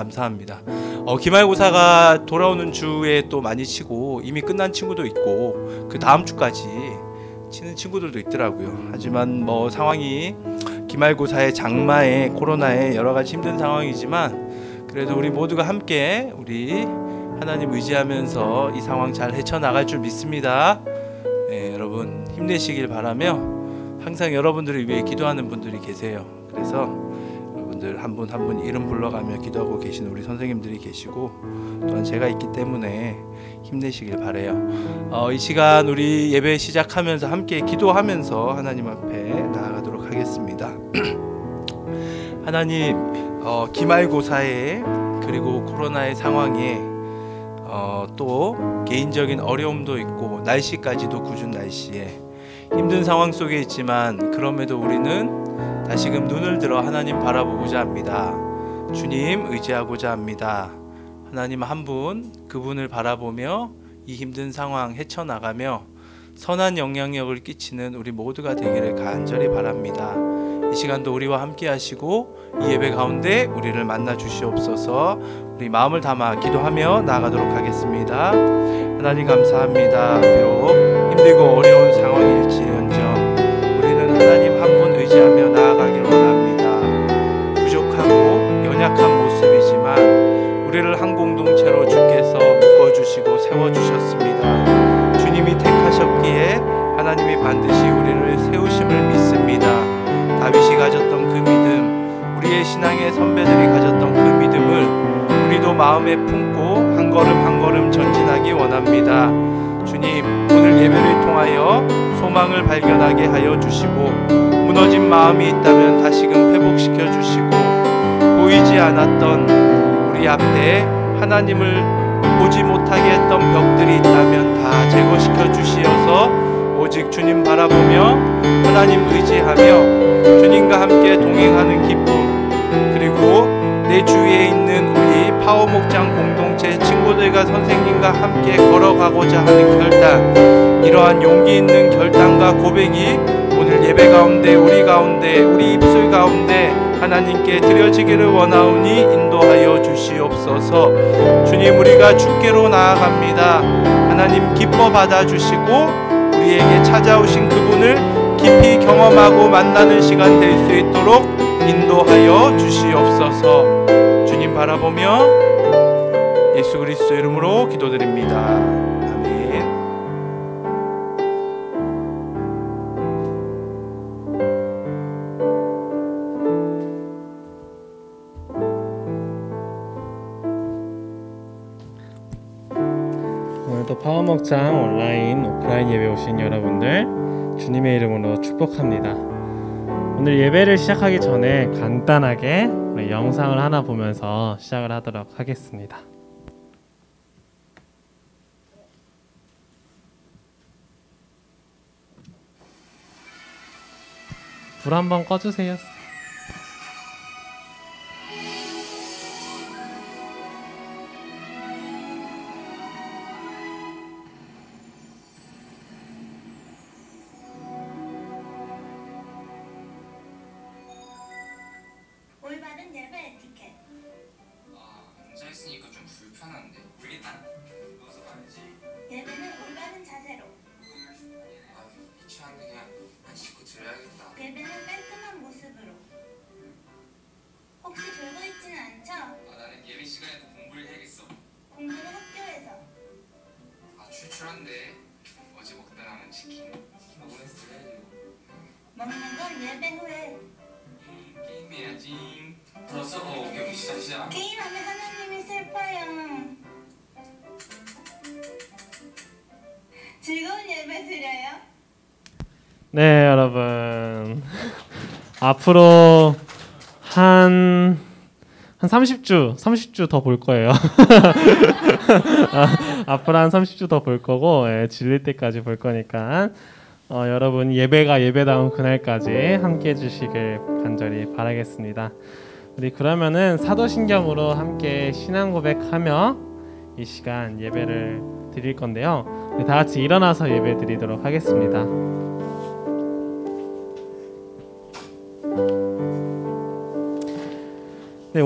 감사합니다. 기말고사가 돌아오는 주에 또 많이 치고 이미 끝난 친구도 있고 그 다음 주까지 치는 친구들도 있더라고요. 하지만 뭐 상황이 기말고사의 장마에 코로나에 여러 가지 힘든 상황이지만 그래도 우리 모두가 함께 우리 하나님 의지하면서 이 상황 잘 헤쳐나갈 줄 믿습니다. 네, 여러분 힘내시길 바라며 항상 여러분들을 위해 기도하는 분들이 계세요. 그래서 여러분들 한 분 한 분 이름 불러가며 기도하고 계시는 우리 선생님들이 계시고 또한 제가 있기 때문에 힘내시길 바래요. 이 시간 우리 예배 시작하면서 함께 기도하면서 하나님 앞에 나아가도록 하겠습니다. 하나님, 기말고사에 그리고 코로나의 상황에 또 개인적인 어려움도 있고 날씨까지도 궂은 날씨에 힘든 상황 속에 있지만 그럼에도 우리는 다시금 눈을 들어 하나님 바라보고자 합니다. 주님 의지하고자 합니다. 하나님 한 분 그분을 바라보며 이 힘든 상황 헤쳐나가며 선한 영향력을 끼치는 우리 모두가 되기를 간절히 바랍니다. 이 시간도 우리와 함께 하시고 이 예배 가운데 우리를 만나 주시옵소서. 우리 마음을 담아 기도하며 나아가도록 하겠습니다. 하나님 감사합니다. 비록 힘들고 어려운 상황일지언정 우리는 하나님 한 분 의지하며 나아가길 원합니다. 부족하고 연약한 모습이지만 우리를 한 공동체로 주께서 묶어주시고 세워주셨습니다. 주님이 택하셨기에 하나님이 반드시 우리를 세우심을 믿습니다. 다윗이 가졌던 그 믿음, 우리의 신앙의 선배들이 가졌던 그 믿음을 우리도 마음에 품고 한 걸음 한 걸음 전진하기 원합니다. 주님, 오늘 예배를 통하여 소망을 발견하게 하여 주시고 무너진 마음이 있다면 다시금 회복시켜 주시고 보이지 않았던 우리 앞에 하나님을 보지 못하게 했던 벽들이 있다면 다 제거시켜 주시어서 오직 주님 바라보며 하나님 의지하며 주님과 함께 동행하는 기쁨, 그리고 내 주위에 있는 우리 파워 목장 공동체 친구들과 선생님과 함께 걸어가고자 하는 결단, 이러한 용기 있는 결단과 고백이 오늘 예배 가운데 우리 입술 가운데 하나님께 드려지기를 원하오니 인도하여 주시옵소서. 주님, 우리가 주께로 나아갑니다. 하나님 기뻐 받아주시고 우리에게 찾아오신 그분을 깊이 경험하고 만나는 시간 될 수 있도록 인도하여 주시옵소서. 주님 바라보며 예수 그리스도 이름으로 기도드립니다. 아멘. 오늘도 파워먹장 온라인, 오프라인 예배 오신 여러분들 주님의 이름으로 축복합니다. 오늘 예배를 시작하기 전에 간단하게 우리 영상을 하나 보면서 시작을 하도록 하겠습니다. 불 한번 꺼주세요. 올바른 예배 에티켓. 앉아있으니까 좀 불편한데. 일단 무슨 말이지? 예배는 올바른 자세로. 귀찮은데 그냥 씻고 들어야겠다. 예배는 깔끔한 모습으로. 혹시 졸고 있지는 않죠? 나는 예배 시간에도 공부를 해야겠어. 공부는 학교에서. 출출한데 어제 먹다 남은 치킨 먹었어요. 먹는 건 예배 후에. 게임해야지. 벌써 오케이 시작. 게임하면 하나님이 슬퍼요. 즐거운 예배 드려요. 네, 여러분. 앞으로 한 30주 더 볼 거예요. 앞으로 한 30주 더 볼 거고, 질릴 때까지 볼 거니까 여러분 예배가 예배다운 그날까지 함께 해주시길 간절히 바라겠습니다. 우리 그러면은 사도신경으로 함께 신앙 고백하며 이 시간 예배를 드릴 건데요. 우리 다 같이 일어나서 예배 드리도록 하겠습니다. 네,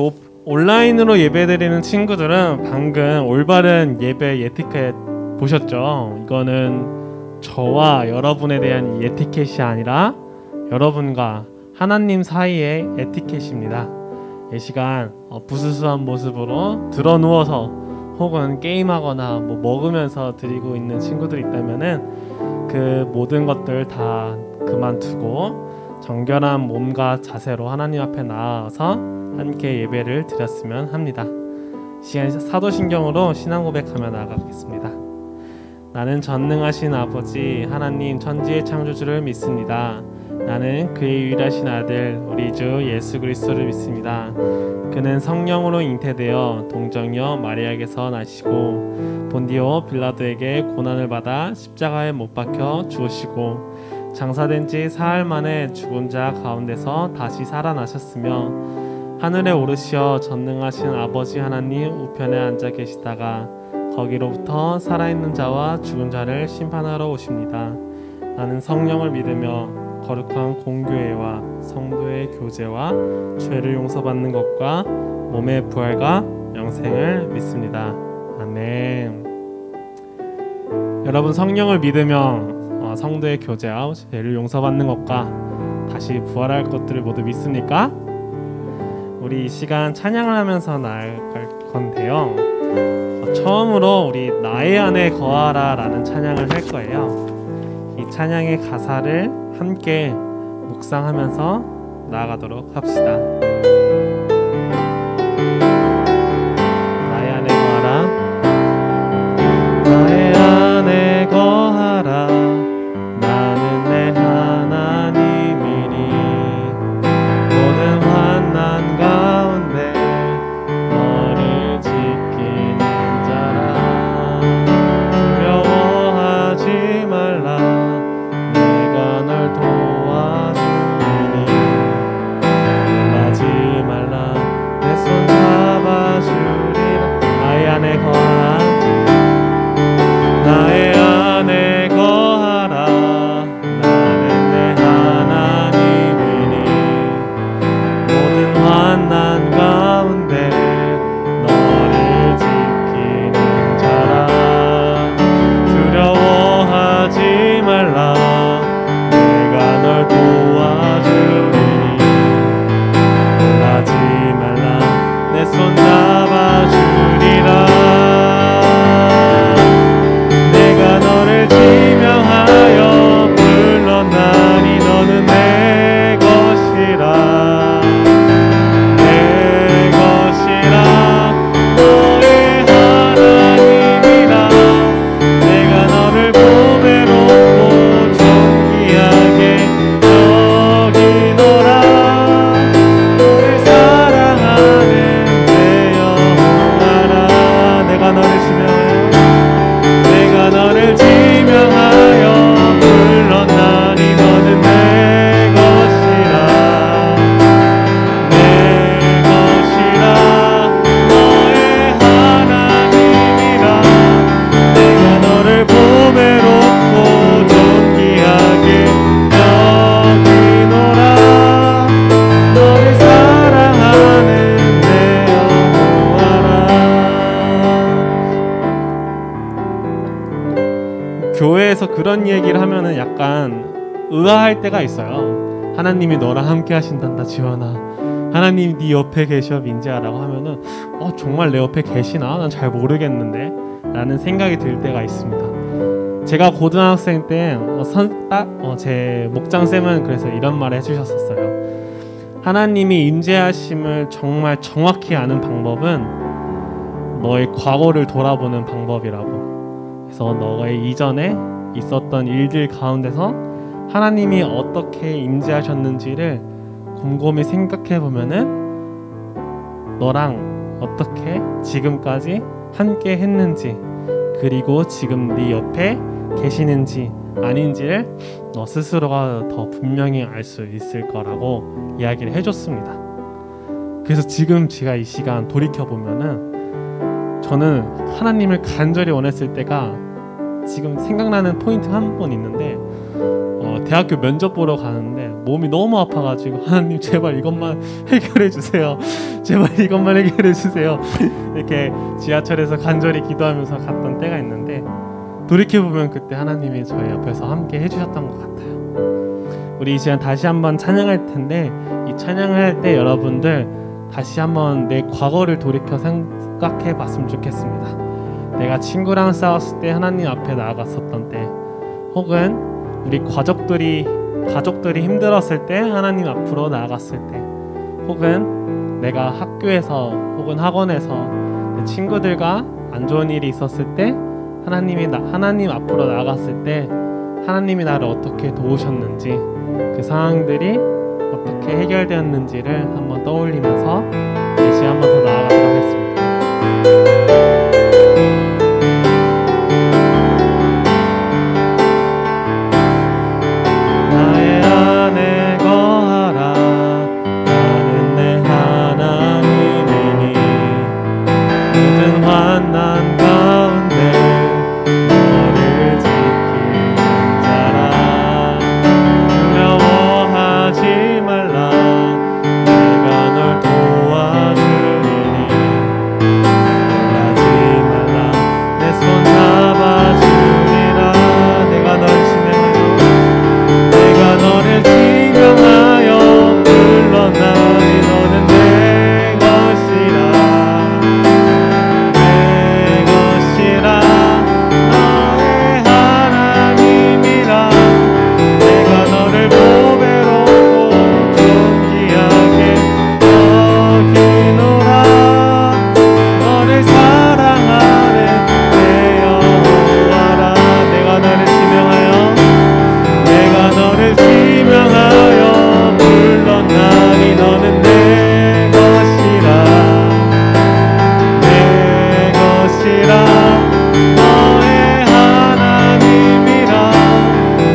온라인으로 예배드리는 친구들은 방금 올바른 예배 에티켓 보셨죠? 이거는 저와 여러분에 대한 에티켓이 아니라 여러분과 하나님 사이의 에티켓입니다. 이 시간 부스스한 모습으로 드러 누워서 혹은 게임하거나 뭐 먹으면서 드리고 있는 친구들이 있다면은 그 모든 것들 다 그만두고 정결한 몸과 자세로 하나님 앞에 나아서 함께 예배를 드렸으면 합니다. 시간 사도신경으로 신앙 고백하며 나아가겠습니다. 나는 전능하신 아버지 하나님 천지의 창조주를 믿습니다. 나는 그의 유일하신 아들 우리 주 예수 그리스도를 믿습니다. 그는 성령으로 잉태되어 동정녀 마리아에게서 나시고 본디오 빌라도에게 고난을 받아 십자가에 못 박혀 죽으시고 장사된 지 사흘 만에 죽은 자 가운데서 다시 살아나셨으며 하늘에 오르시어 전능하신 아버지 하나님 우편에 앉아 계시다가 거기로부터 살아있는 자와 죽은 자를 심판하러 오십니다. 나는 성령을 믿으며 거룩한 공교회와 성도의 교제와 죄를 용서받는 것과 몸의 부활과 영생을 믿습니다. 아멘. 여러분 성령을 믿으며 성도의 교제와 죄를 용서받는 것과 다시 부활할 것들을 모두 믿습니까? 우리 이 시간 찬양을 하면서 나아갈 건데요. 처음으로 우리 나의 안에 거하라 라는 찬양을 할 거예요. 이 찬양의 가사를 함께 묵상하면서 나아가도록 합시다. 나의 안에 거하라. 나의 안에 거하라. 나는 내 하나님이니 모든 환난 가운데 너를 지키는 자라. 두려워하지 말라. 내가 널 도와주리니 놀라지 말라. 내 손 잡아주리라. 나의 안에 거하라. 나의 안에 거하라. 나는 내 하나님이니 모든 환난 가운데 너를 지키는 자라. 두려워하지 말라. 내가 널 도와주리니 놀라지 말라. 내 손 잡아주리라. 내가 너를 지명하여 불렀나니 너는 내 것이라. 내 것이라. 너의 하나님이라. 내가 너를 보배롭고 존귀하게 여기노라. 너를 사랑하는 내 영혼아. 내가 너를 지명하여 내가 너를 지명하여 불렀나니 너는 내 것이라. 내 것이라. 너의 하나님이라. 내가 너를 보배롭고 존귀하게 여기노라. 너를 사랑하는 내 영혼아. 교회에서 그런 얘기를 하면은 약간 의아할 때가 있어요. 하나님이 너랑 함께 하신단다 지원아. 하나님이 네 옆에 계셔 민지야라고 하면은 정말 내 옆에 계시나? 난 잘 모르겠는데 라는 생각이 들 때가 있습니다. 제가 고등학생 때 제 목장쌤은 그래서 이런 말을 해주셨었어요. 하나님이 임재하심을 정말 정확히 아는 방법은 너의 과거를 돌아보는 방법이라고. 그래서 너의 이전에 있었던 일들 가운데서 하나님이 어떻게 임재하셨는지를 곰곰이 생각해 보면은 너랑 어떻게 지금까지 함께 했는지, 그리고 지금 네 옆에 계시는지 아닌지를 너 스스로가 더 분명히 알 수 있을 거라고 이야기를 해줬습니다. 그래서 지금 제가 이 시간 돌이켜 보면은 저는 하나님을 간절히 원했을 때가 지금 생각나는 포인트 한 번 있는데 대학교 면접 보러 가는데 몸이 너무 아파가지고 하나님 제발 이것만 해결해 주세요. 제발 이것만 해결해 주세요. 이렇게 지하철에서 간절히 기도하면서 갔던 때가 있는데 돌이켜보면 그때 하나님이 저희 옆에서 함께 해주셨던 것 같아요. 우리 이 시간 다시 한번 찬양할 텐데 이 찬양할 때 여러분들 다시 한번 내 과거를 돌이켜 생각해 봤으면 좋겠습니다. 내가 친구랑 싸웠을 때 하나님 앞에 나아갔었던 때, 혹은 우리 가족들이 힘들었을 때 하나님 앞으로 나아갔을 때, 혹은 내가 학교에서 혹은 학원에서 내 친구들과 안 좋은 일이 있었을 때 하나님 앞으로 나아갔을 때 하나님이 나를 어떻게 도우셨는지, 그 상황들이 어떻게 해결되었는지를 한번 떠올리면서 다시 한번 더 나아가도록 하겠습니다. 나의 안에 거하라. 나는 내 하나님이니 모든 환난 가운데 너를 지키는 자라. 두려워하지 말라. 내가 널 도와주리니 놀라지 말라. 내 손 잡아주리라. 내가 널 지명하여 너를 지명하여 불러나니 너는 내 것이라. 내 것이라. 너의 하나님이라. 내가 너를 보배롭고 존귀하게 여기노라. 너를 사랑하는 내 여호와라. 내가 너를 지명하여 불렀나니 너는 내 것이라. 내 것이라. 너의 하나님이라.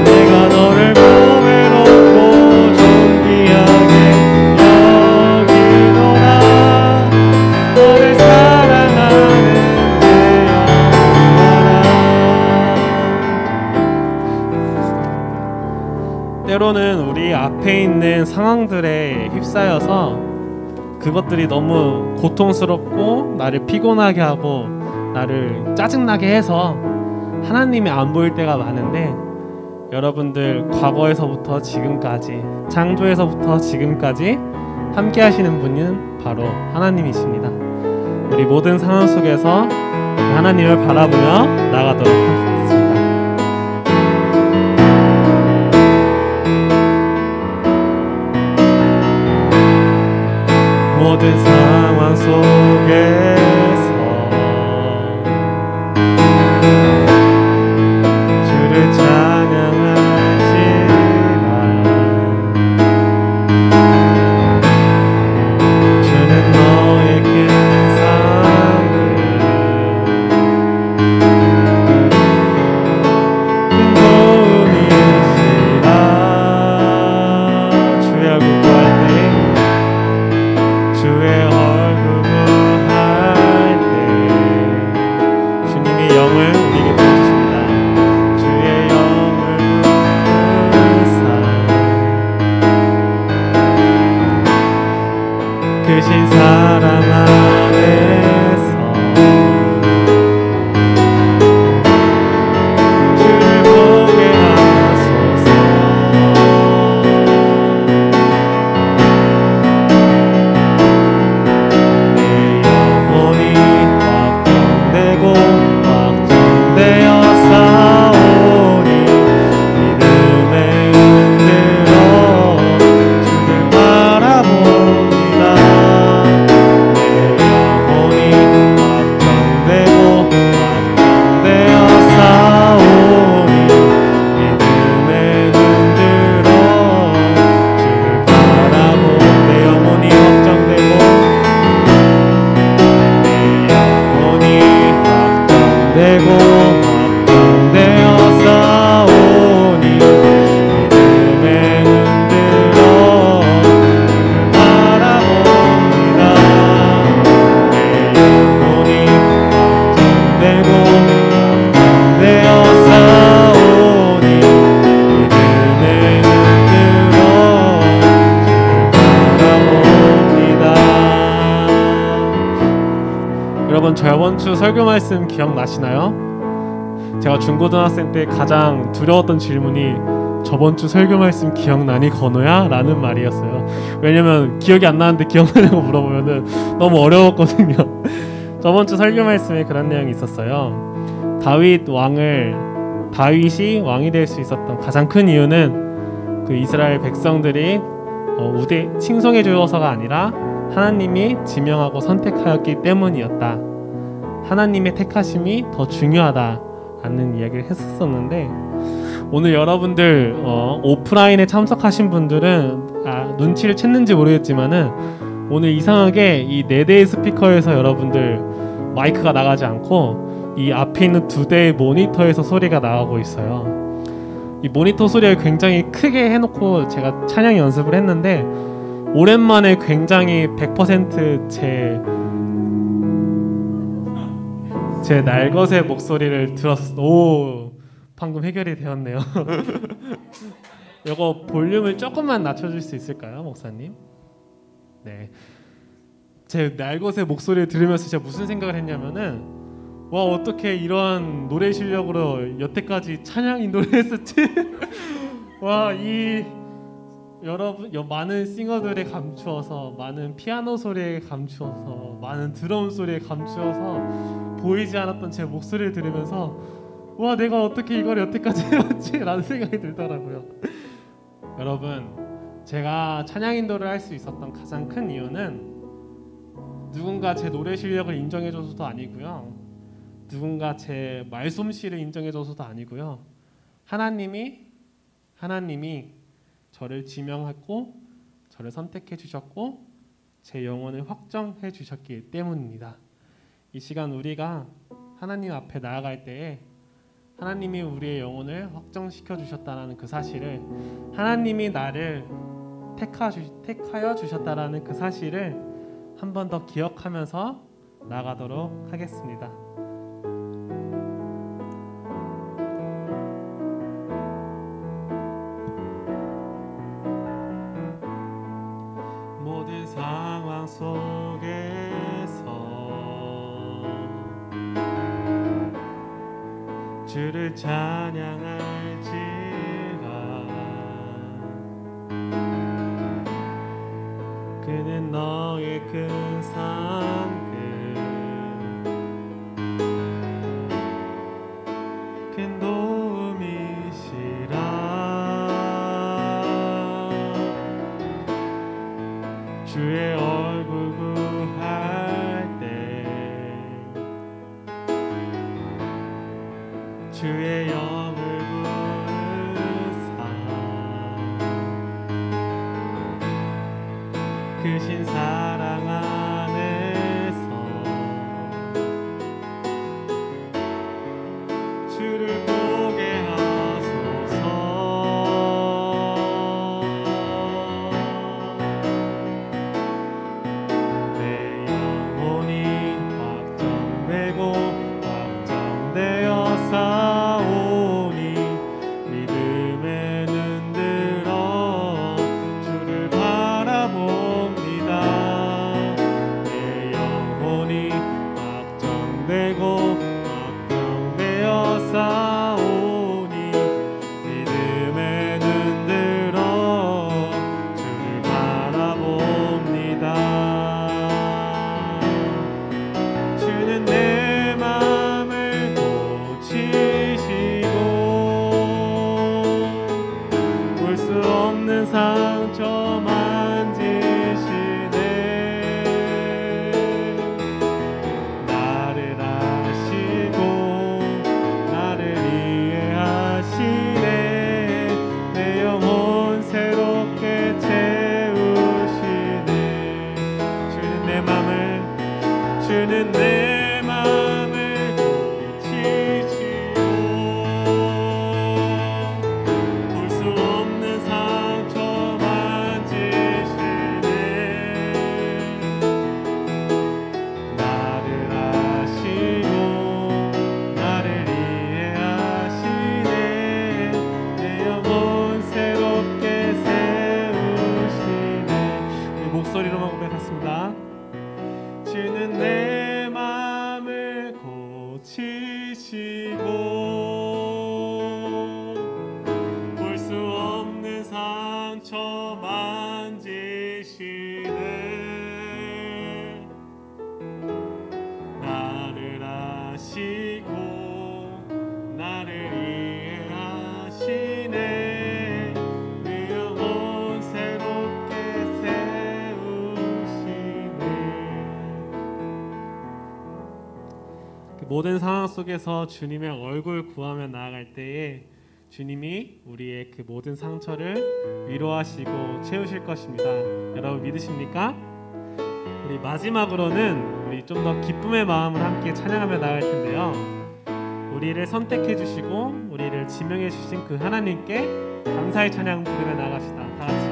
내가 너를 보배롭고 존귀하게 여기노라. 너를 사랑하는 내 여호와라. 때로는 우리 앞에 있는 상황들에 휩싸여서 그것들이 너무 고통스럽고 나를 피곤하게 하고 나를 짜증나게 해서 하나님이 안 보일 때가 많은데, 여러분들 과거에서부터 지금까지, 창조에서부터 지금까지 함께 하시는 분은 바로 하나님이십니다. 우리 모든 상황 속에서 하나님을 바라보며 나가도록 하겠습니다. 모든 상황 속에서 주를 찬양할지라. 주는 너의 큰 사랑을 큰 도움이시라. 주의 얼굴 구할 때 주의 여러분 저번 주 설교 말씀 기억나시나요? 제가 중고등학생 때 가장 두려웠던 질문이 저번 주 설교 말씀 기억나니 건우야? 라는 말이었어요. 왜냐면 기억이 안 나는데 기억나냐고 물어보면은 너무 어려웠거든요. 저번 주 설교 말씀에 그런 내용이 있었어요. 다윗이 왕이 될 수 있었던 가장 큰 이유는 그 이스라엘 백성들이 칭송해 주어서가 아니라 하나님이 지명하고 선택하였기 때문이었다. 하나님의 택하심이 더 중요하다라는 이야기를 했었었는데, 오늘 여러분들 오프라인에 참석하신 분들은 눈치를 챘는지 모르겠지만은 오늘 이상하게 이 4대의 스피커에서 여러분들 마이크가 나가지 않고 이 앞에 있는 2대의 모니터에서 소리가 나가고 있어요. 이 모니터 소리를 굉장히 크게 해놓고 제가 찬양 연습을 했는데 오랜만에 굉장히 100% 제 날것의 목소리를 들었어. 오, 방금 해결이 되었네요. 이거 볼륨을 조금만 낮춰줄 수 있을까요, 목사님? 네. 제 날것의 목소리를 들으면서 진짜 무슨 생각을 했냐면은, 와, 어떻게 이런 노래 실력으로 여태까지 찬양 인도했었지? 와, 이 여러분 많은 싱어들에 감추어서, 많은 피아노 소리에 감추어서, 많은 드럼 소리에 감추어서 보이지 않았던 제 목소리를 들으면서, 와, 내가 어떻게 이걸 여태까지 해왔지? 라는 생각이 들더라고요. 여러분, 제가 찬양 인도를 할 수 있었던 가장 큰 이유는 누군가 제 노래 실력을 인정해줘서도 아니고요, 누군가 제 말솜씨를 인정해줘서도 아니고요, 하나님이 저를 지명하고 저를 선택해 주셨고 제 영혼을 확정해 주셨기 때문입니다. 이 시간 우리가 하나님 앞에 나아갈 때에 하나님이 우리의 영혼을 확정시켜 주셨다는 그 사실을, 하나님이 나를 택하여 주셨다는 그 사실을 한 번 더 기억하면서 나가도록 하겠습니다. 모든 상황 속에서 주를 찬양할지라. 그는 너의 큰 상급, 큰 도움이시라. 주의 얼굴 구할 때 주의 영을 부르사 크신 사랑 안에서 주를 보게 하소서. 내 영혼이 확정되고 확정되어 싸우니 믿음에 눈들어 주를 바라봅니다. 내 영혼이 확정되고 확정되어 싸우니 믿음에 눈들어 주를 바라봅니다. 주는 내 맘을 고치시고 볼 수 없는 상처 만지시네. 나를 아시고 나를 이해하시네. 내 영혼 새롭게 채우시네. 주는 내 맘을 고치시고 볼 수 없는 상처 만지시네. 나를 아시고 나를 이해하시네. 내 영혼 새롭게 세우시네. 우리 목소리로만 고백했습니다. 주는 내 맘을 주시고 볼 수 없는 상처 만지시네. 나를 아시고 나를 이해하시네. 내 영혼 새롭게 세우시네. 그 모든 상황 속에서 주님의 얼굴 구하며 나아갈 때에 주님이 우리의 그 모든 상처를 위로하시고 채우실 것입니다. 여러분 믿으십니까? 우리 마지막으로는 우리 좀 더 기쁨의 마음을 함께 찬양하며 나갈 텐데요. 우리를 선택해 주시고 우리를 지명해 주신 그 하나님께 감사의 찬양 부르며 나갑시다. 다 같이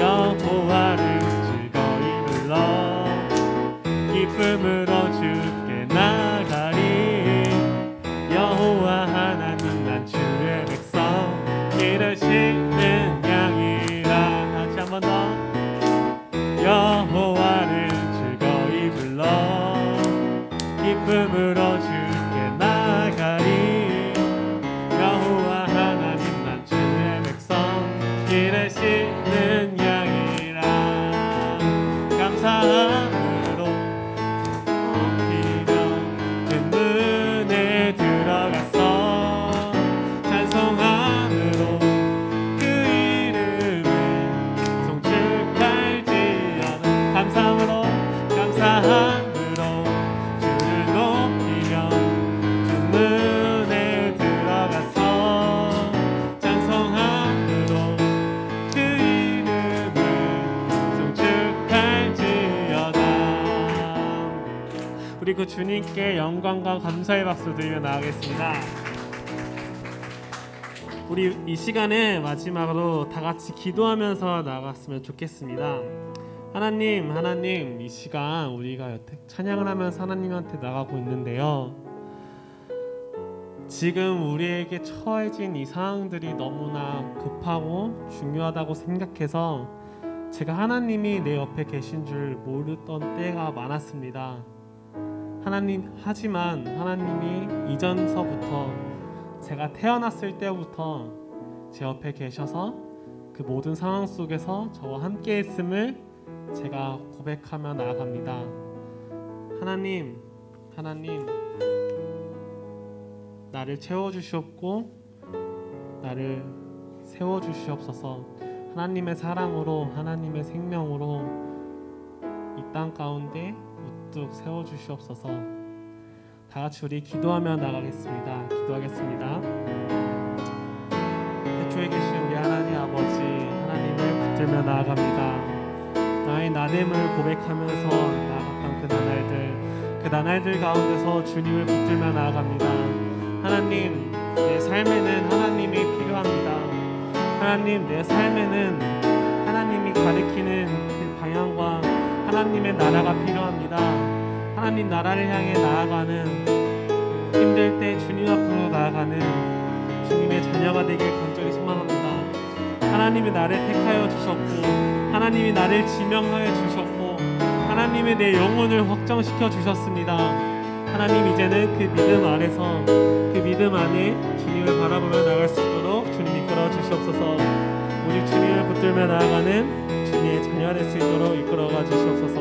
여호와를 즐거이 불러 기쁨으로 주께 나가리. 여호와 하나님 난 주의 백성 기르시는 양이라. 다시 한 번 더 여호와를 즐거이 불러 기쁨으로 주께 나가리. 여호와 하나님 난 주의 백성 기르시는 양이라. 감사함으로 높이며 그 문에 들어가서 찬송함으로 그 이름을 송축할지어다. 감사함으로 주를 높이며 주 문에 들어가서 찬송함으로 그 이름을 송축할지어다. 우리 그 주님께 영광과 감사의 박수 드리며 나가겠습니다. 우리 이 시간에 마지막으로 다 같이 기도하면서 나갔으면 좋겠습니다. 하나님, 이 시간 우리가 여태 찬양을 하면서 하나님한테 나가고 있는데요. 지금 우리에게 처해진 이 상황들이 너무나 급하고 중요하다고 생각해서 제가 하나님이 내 옆에 계신 줄 모르던 때가 많았습니다. 하지만 하나님이 이전서부터 제가 태어났을 때부터 제 옆에 계셔서 그 모든 상황 속에서 저와 함께 했음을 제가 고백하며 나아갑니다. 하나님, 나를 채워주시옵고 나를 세워주시옵소서. 하나님의 사랑으로, 하나님의 생명으로 이 땅 가운데 우뚝 세워주시옵소서. 다 같이 우리 기도하며 나가겠습니다. 기도하겠습니다. 태초에 계신 우리 하나님 아버지, 하나님을 붙들며 나아갑니다. 나의 나됨을 고백하면서 나아갔던 그 나날들 가운데서 주님을 붙들며 나아갑니다. 하나님, 내 삶에는 하나님이 필요합니다. 하나님, 내 삶에는 하나님이 가리키는 그 방향과 하나님의 나라가 필요합니다. 하나님 나라를 향해 나아가는, 힘들 때 주님 앞으로 나아가는 주님의 자녀가 되길 간절히 소망합니다. 하나님이 나를 택하여 주셨고, 하나님이 나를 지명하여 주셨고, 하나님이 내 영혼을 확정시켜 주셨습니다. 하나님, 이제는 그 믿음 아래서, 그 믿음 안에 주님을 바라보며 나갈 수 있도록 주님 이끌어 주시옵소서. 오직 주님을 붙들며 나아가는 주님의 자녀가 될 수 있도록 이끌어가 주시옵소서.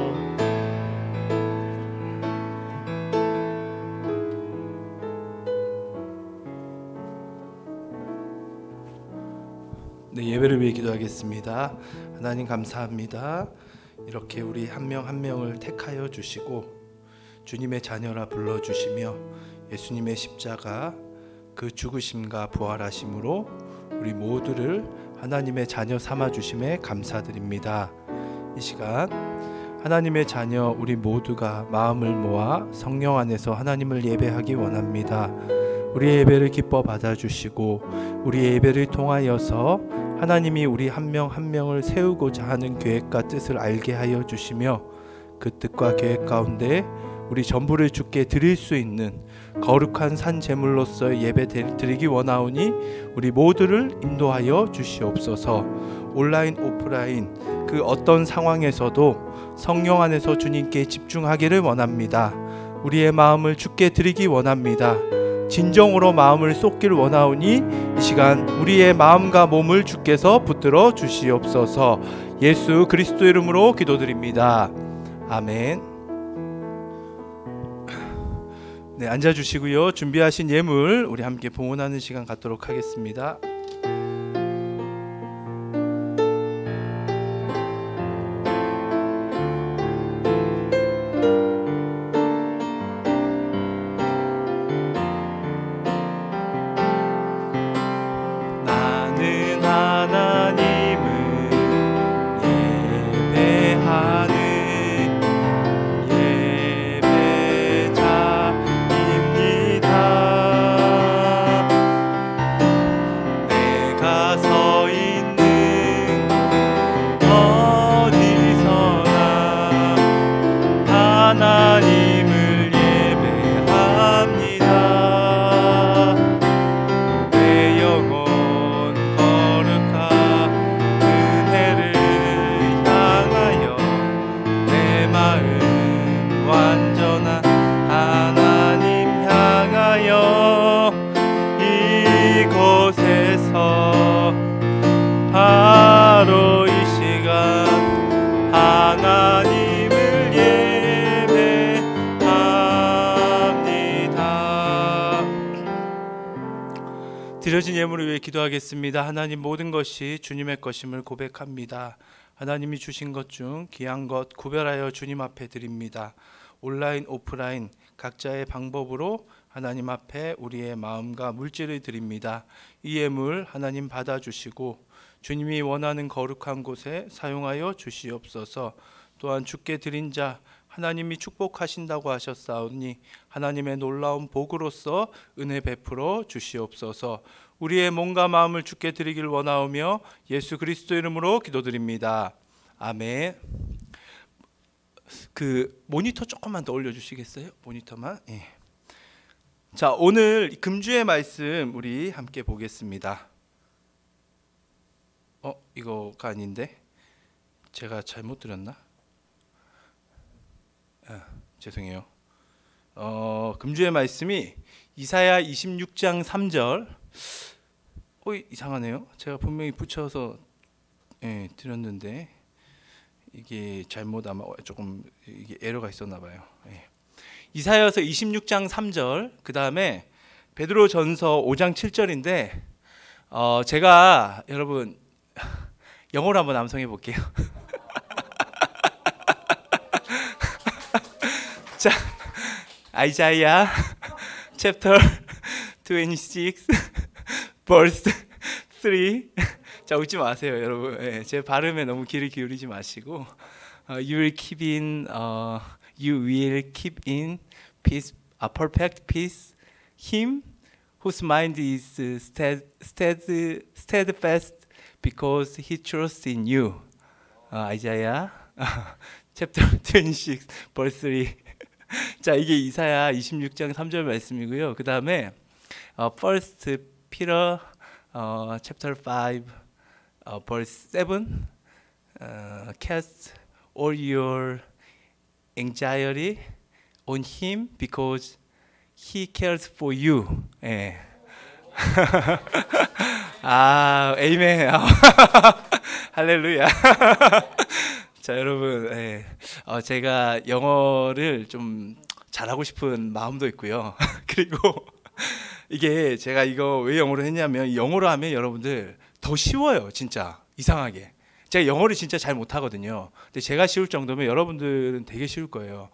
네, 예배를 위해 기도하겠습니다. 하나님 감사합니다. 이렇게 우리 한 명 한 명을 택하여 주시고 주님의 자녀라 불러주시며 예수님의 십자가 그 죽으심과 부활하심으로 우리 모두를 하나님의 자녀 삼아주심에 감사드립니다. 이 시간 하나님의 자녀 우리 모두가 마음을 모아 성령 안에서 하나님을 예배하기 원합니다. 우리 예배를 기뻐 받아주시고 우리 예배를 통하여서 하나님이 우리 한 명 한 명을 세우고자 하는 계획과 뜻을 알게 하여 주시며 그 뜻과 계획 가운데 우리 전부를 주께 드릴 수 있는 거룩한 산 제물로서 예배 드리기 원하오니 우리 모두를 인도하여 주시옵소서. 온라인 오프라인 그 어떤 상황에서도 성령 안에서 주님께 집중하기를 원합니다. 우리의 마음을 주께 드리기 원합니다. 진정으로 마음을 쏟길 원하오니 이 시간 우리의 마음과 몸을 주께서 붙들어 주시옵소서. 예수 그리스도 이름으로 기도드립니다. 아멘. 네, 앉아주시고요. 준비하신 예물 우리 함께 봉헌하는 시간 갖도록 하겠습니다. 나는 하나님을 예배하는 예배자입니다. 내가 서 있는 어디서나 하나님을 예배합니다. 내 영혼 거룩한 은혜를 향하여 내 마음 완전한 하나님 향하여 이곳에서 바로 이 시간 하나님을 예배합니다. 드려진 예물을 위해 기도하겠습니다. 하나님, 모든 것이 주님의 것임을 고백합니다. 하나님이 주신 것 중 귀한 것 구별하여 주님 앞에 드립니다. 온라인, 오프라인 각자의 방법으로 하나님 앞에 우리의 마음과 물질을 드립니다. 이 예물 하나님 받아주시고 주님이 원하는 거룩한 곳에 사용하여 주시옵소서. 또한 주께 드린 자 하나님이 축복하신다고 하셨사오니 하나님의 놀라운 복으로서 은혜 베풀어 주시옵소서. 우리의 몸과 마음을 주께 드리길 원하오며 예수 그리스도 이름으로 기도드립니다. 아멘. 그 모니터 조금만 더 올려주시겠어요? 모니터만. 예. 자, 오늘 금주의 말씀 우리 함께 보겠습니다. 이거가 아닌데 제가 잘못 들었나? 죄송해요. 금주의 말씀이 이사야 26장 3절. 이상하네요. 제가 분명히 붙여서 드렸는데 이게 잘못 아마 조금 이게 에러가 있었나 봐요. 이사야서 26장 3절, 그 다음에 베드로전서 5장 7절인데 제가 여러분 영어로 한번 암송해 볼게요. 자, 아이자야 chapter 26 verse 3. 자, 웃지 마세요, 여러분. 제 발음에 너무 귀를 기울이지 마시고 you will keep in peace, perfect peace him whose mind is steadfast because he trusts in you. 아이자야 chapter 26 verse 3. 자, 이게 이사야 26장 3절 말씀이고요. 그 다음에 First Peter chapter 5 verse 7. Cast all your anxiety on him because he cares for you. 아멘. 할렐루야. 자, 여러분, 제가 영어를 좀 잘하고 싶은 마음도 있고요. 그리고 이게 제가 이거 왜 영어로 했냐면, 영어로 하면 여러분들 더 쉬워요. 진짜 이상하게. 제가 영어를 진짜 잘 못하거든요. 근데 제가 쉬울 정도면 여러분들은 되게 쉬울 거예요.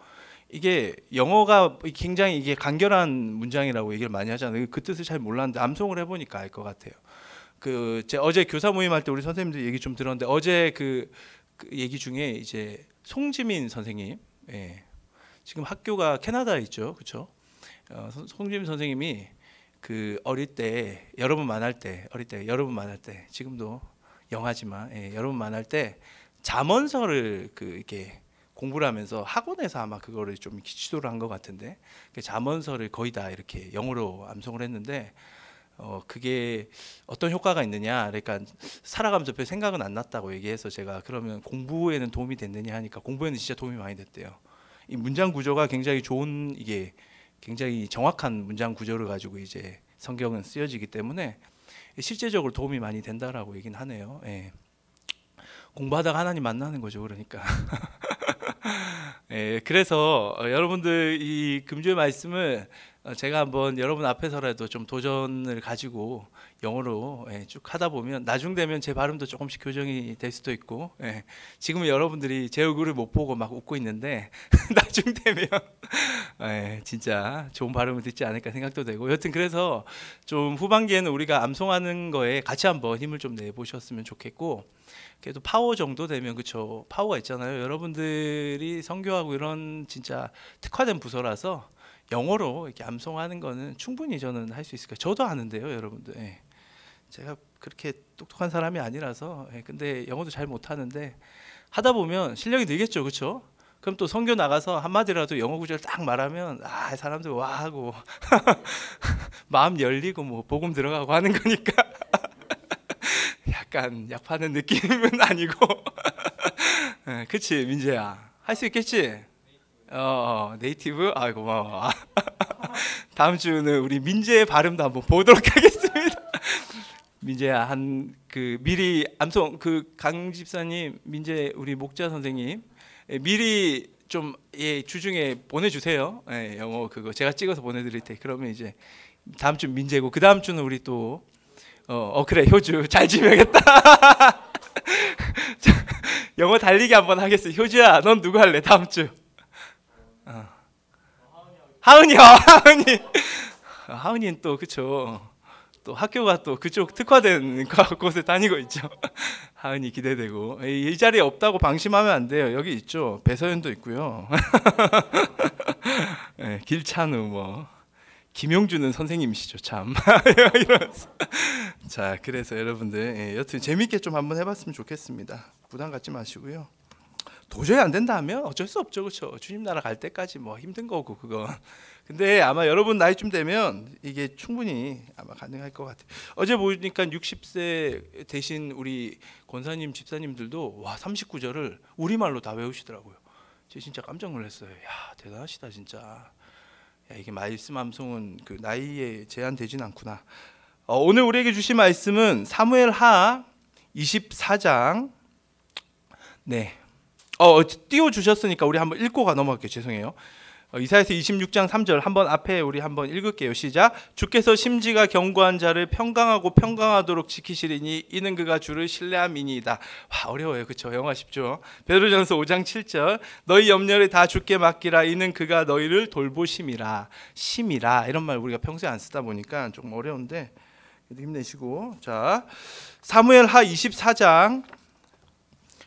이게 영어가 굉장히 이게 간결한 문장이라고 얘기를 많이 하잖아요. 그 뜻을 잘 몰랐는데 암송을 해보니까 알 것 같아요. 제가 어제 교사 모임할 때 우리 선생님들 얘기 좀 들었는데, 어제 그 얘기 중에 이제 송지민 선생님, 지금 학교가 캐나다에 있죠, 그렇죠? 송지민 선생님이 그 어릴 때 여러분 만날 때 지금도 영하지만 여러분 만날 때 잠언서를 이렇게 공부를 하면서 학원에서 아마 그거를 좀 지도를 한 것 같은데, 잠언서를 거의 다 이렇게 영어로 암송을 했는데 그게 어떤 효과가 있느냐, 그러니까 살아가면서 별 생각은 안 났다고 얘기해서 제가 그러면 공부에는 도움이 됐느냐 하니까 공부에는 진짜 도움이 많이 됐대요. 이 문장 구조가 굉장히 좋은 이게 굉장히 정확한 문장 구조를 가지고 이제 성경은 쓰여지기 때문에 실제적으로 도움이 많이 된다라고 얘기는 하네요. 예. 공부하다가 하나님 만나는 거죠, 그러니까. 예, 그래서 여러분들 이 금주의 말씀을 제가 한번 여러분 앞에서라도 좀 도전을 가지고 영어로 쭉 하다 보면 나중 되면 제 발음도 조금씩 교정이 될 수도 있고, 지금은 여러분들이 제 얼굴을 못 보고 막 웃고 있는데 나중 되면 진짜 좋은 발음을 듣지 않을까 생각도 되고, 여튼 그래서 좀 후반기에는 우리가 암송하는 거에 같이 한번 힘을 좀 내보셨으면 좋겠고, 그래도 파워 정도 되면, 그쵸, 파워가 있잖아요. 여러분들이 선교하고 이런 진짜 특화된 부서라서 영어로 이렇게 암송하는 거는 충분히 저는 할 수 있을 거예요. 저도 하는데요, 여러분들. 제가 그렇게 똑똑한 사람이 아니라서, 근데 영어도 잘 못하는데 하다 보면 실력이 늘겠죠, 그렇죠? 그럼 또 선교 나가서 한마디라도 영어 구절 딱 말하면 사람들 와 하고 마음 열리고 뭐 복음 들어가고 하는 거니까 약간 약 파는 느낌은 아니고 그치 민재야, 할 수 있겠지? 네이티브? 아이고 고마워. 다음 주는 우리 민재의 발음도 한번 보도록 하겠습니다. 민재야, 미리 암송 강 집사님, 민재 우리 목자 선생님 미리 좀 주중에 보내주세요. 영어 그거 제가 찍어서 보내드릴 테. 그러면 이제 다음 주 민재고 그 다음 주는 우리 또 그래 효주 잘 지내겠다. 영어 달리기 한번 하겠어. 효주야, 넌 누구 할래 다음 주? 하은이요. 하은이는 또 그쵸. 또 학교가 또 그쪽 특화된 곳에 다니고 있죠. 하은이 기대되고. 이 자리에 없다고 방심하면 안 돼요. 여기 있죠. 배서연도 있고요. 길찬우 뭐 김용주는 선생님이시죠, 참. 이러면서. 자, 그래서 여러분들 여튼 재밌게 좀 한번 해봤으면 좋겠습니다. 부담 갖지 마시고요. 도저히 안 된다 하면 어쩔 수 없죠, 그렇죠? 주님 나라 갈 때까지 뭐 힘든 거고 그거. 근데 아마 여러분 나이쯤 되면 이게 충분히 아마 가능할 것 같아요. 어제 보니까 60세 되신 우리 권사님 집사님들도 39절을 우리말로 다 외우시더라고요. 제가 진짜 깜짝 놀랐어요. 야, 대단하시다 진짜. 야, 이게 말씀 암송은 그 나이에 제한되진 않구나. 오늘 우리에게 주신 말씀은 사무엘하 24장. 네. 띄워 주셨으니까 우리 한번 읽고 넘어갈게요. 죄송해요. 이사야서 26장 3절 한번 앞에 우리 한번 읽을게요. 시작. 주께서 심지가 견고한 자를 평강하고 평강하도록 지키시리니 이는 그가 주를 신뢰함이니이다. 와, 어려워요, 그렇죠? 영어 쉽죠? 베드로전서 5장 7절 너희 염려를 다 주께 맡기라 이는 그가 너희를 돌보심이라. 심이라 이런 말 우리가 평소에 안 쓰다 보니까 좀 어려운데 그래도 힘내시고. 자, 사무엘하 24장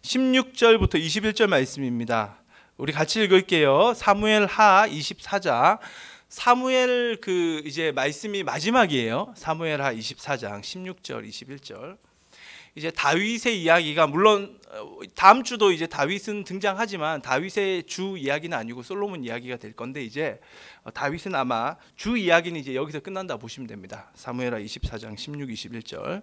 16절부터 21절 말씀입니다. 우리 같이 읽을게요. 사무엘하 24장. 사무엘 이제 말씀이 마지막이에요. 사무엘하 24장 16절 21절. 이제 다윗의 이야기가 물론 다음 주도 이제 다윗은 등장하지만 다윗의 주 이야기는 아니고 솔로몬 이야기가 될 건데 이제 다윗은 아마 주 이야기는 이제 여기서 끝난다 보시면 됩니다. 사무엘하 24장 16, 21절.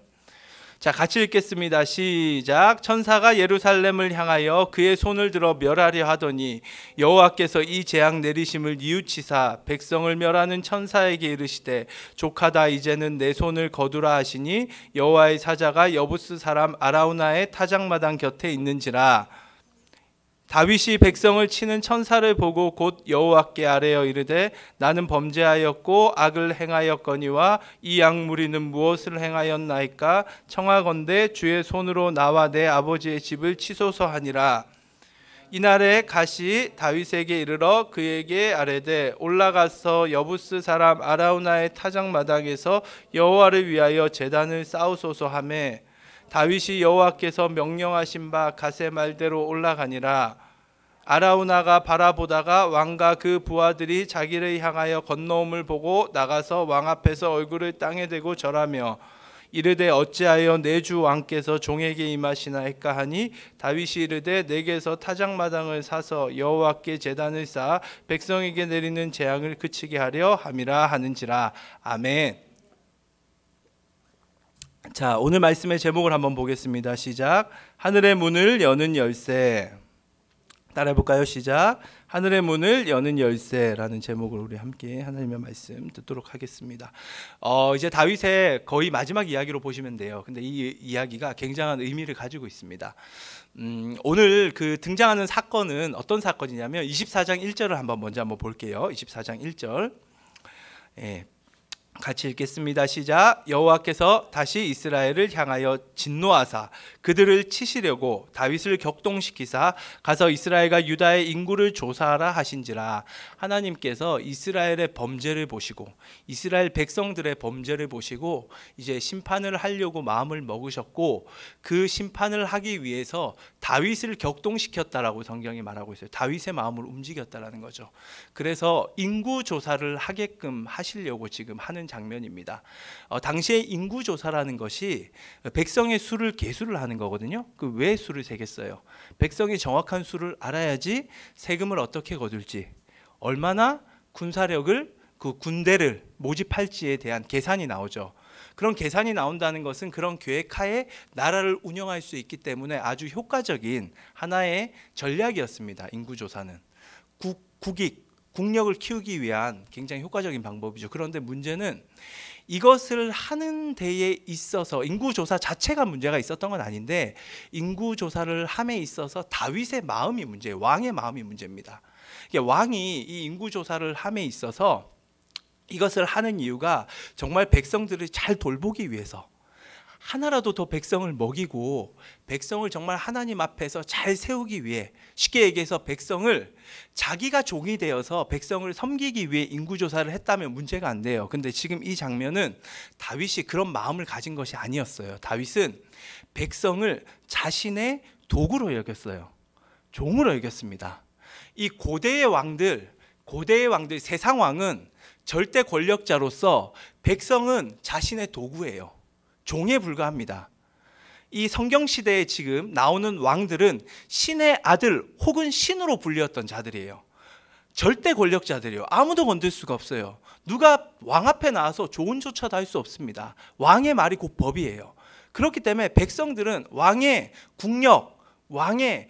자, 같이 읽겠습니다. 시작. 천사가 예루살렘을 향하여 그의 손을 들어 멸하려 하더니 여호와께서 이 재앙 내리심을 뉘우치사 백성을 멸하는 천사에게 이르시되 족하다 이제는 내 손을 거두라 하시니 여호와의 사자가 여부스 사람 아라우나의 타작마당 곁에 있는지라. 다윗이 백성을 치는 천사를 보고 곧 여호와께 아뢰어 이르되 나는 범죄하였고 악을 행하였거니와 이 악무리는 무엇을 행하였나이까? 청하건대 주의 손으로 나와 내 아버지의 집을 치소서 하니라. 이날에 갓이 다윗에게 이르러 그에게 아뢰되 올라가서 여부스 사람 아라우나의 타작마당에서 여호와를 위하여 제단을 쌓으소서 하매 다윗이 여호와께서 명령하신 바 갓의 말대로 올라가니라. 아라우나가 바라보다가 왕과 그 부하들이 자기를 향하여 건너옴을 보고 나가서 왕 앞에서 얼굴을 땅에 대고 절하며 이르되 어찌하여 내 주 왕께서 종에게 임하시나이까 하니 다윗이 이르되 내게서 타작마당을 사서 여호와께 제단을 쌓아 백성에게 내리는 재앙을 그치게 하려 함이라 하는지라. 아멘. 자, 오늘 말씀의 제목을 한번 보겠습니다. 시작. 하늘의 문을 여는 열쇠. 따라해볼까요? 시작. 하늘의 문을 여는 열쇠라는 제목으로 우리 함께 하나님의 말씀 듣도록 하겠습니다. 이제 다윗의 거의 마지막 이야기로 보시면 돼요. 근데 이 이야기가 굉장한 의미를 가지고 있습니다. 오늘 그 등장하는 사건은 어떤 사건이냐면 24장 1절을 먼저 한번 볼게요. 24장 1절. 예. 같이 읽겠습니다. 시작. 여호와께서 다시 이스라엘을 향하여 진노하사 그들을 치시려고 다윗을 격동시키사 가서 이스라엘과 유다의 인구를 조사하라 하신지라. 하나님께서 이스라엘의 범죄를 보시고 이스라엘 백성들의 범죄를 보시고 이제 심판을 하려고 마음을 먹으셨고 그 심판을 하기 위해서 다윗을 격동시켰다라고 성경이 말하고 있어요. 다윗의 마음을 움직였다라는 거죠. 그래서 인구 조사를 하게끔 하시려고 지금 하는 장면입니다. 당시에 인구 조사라는 것이 백성의 수를 계수를 하는 거거든요. 그 왜 수를 세겠어요? 백성이 정확한 수를 알아야지 세금을 어떻게 거둘지, 얼마나 군사력을 그 군대를 모집할지에 대한 계산이 나오죠. 그런 계산이 나온다는 것은 그런 계획하에 나라를 운영할 수 있기 때문에 아주 효과적인 하나의 전략이었습니다. 인구조사는 국력을 키우기 위한 굉장히 효과적인 방법이죠. 그런데 문제는 이것을 하는 데에 있어서 인구조사 자체가 문제가 있었던 건 아닌데 인구조사를 함에 있어서 다윗의 마음이 문제예요. 왕의 마음이 문제입니다. 왕이 이 인구조사를 함에 있어서 이것을 하는 이유가 정말 백성들을 잘 돌보기 위해서, 하나라도 더 백성을 먹이고 백성을 정말 하나님 앞에서 잘 세우기 위해, 쉽게 얘기해서 백성을 자기가 종이 되어서 백성을 섬기기 위해 인구조사를 했다면 문제가 안 돼요. 근데 지금 이 장면은 다윗이 그런 마음을 가진 것이 아니었어요. 다윗은 백성을 자신의 도구로 여겼어요. 종으로 여겼습니다. 이 고대의 왕들, 세상 왕은 절대 권력자로서 백성은 자신의 도구예요. 종에 불과합니다. 이 성경 시대에 지금 나오는 왕들은 신의 아들 혹은 신으로 불렸던 자들이에요. 절대 권력자들이에요. 아무도 건들 수가 없어요. 누가 왕 앞에 나와서 조언조차도 할 수 없습니다. 왕의 말이 곧 법이에요. 그렇기 때문에 백성들은 왕의 국력, 왕의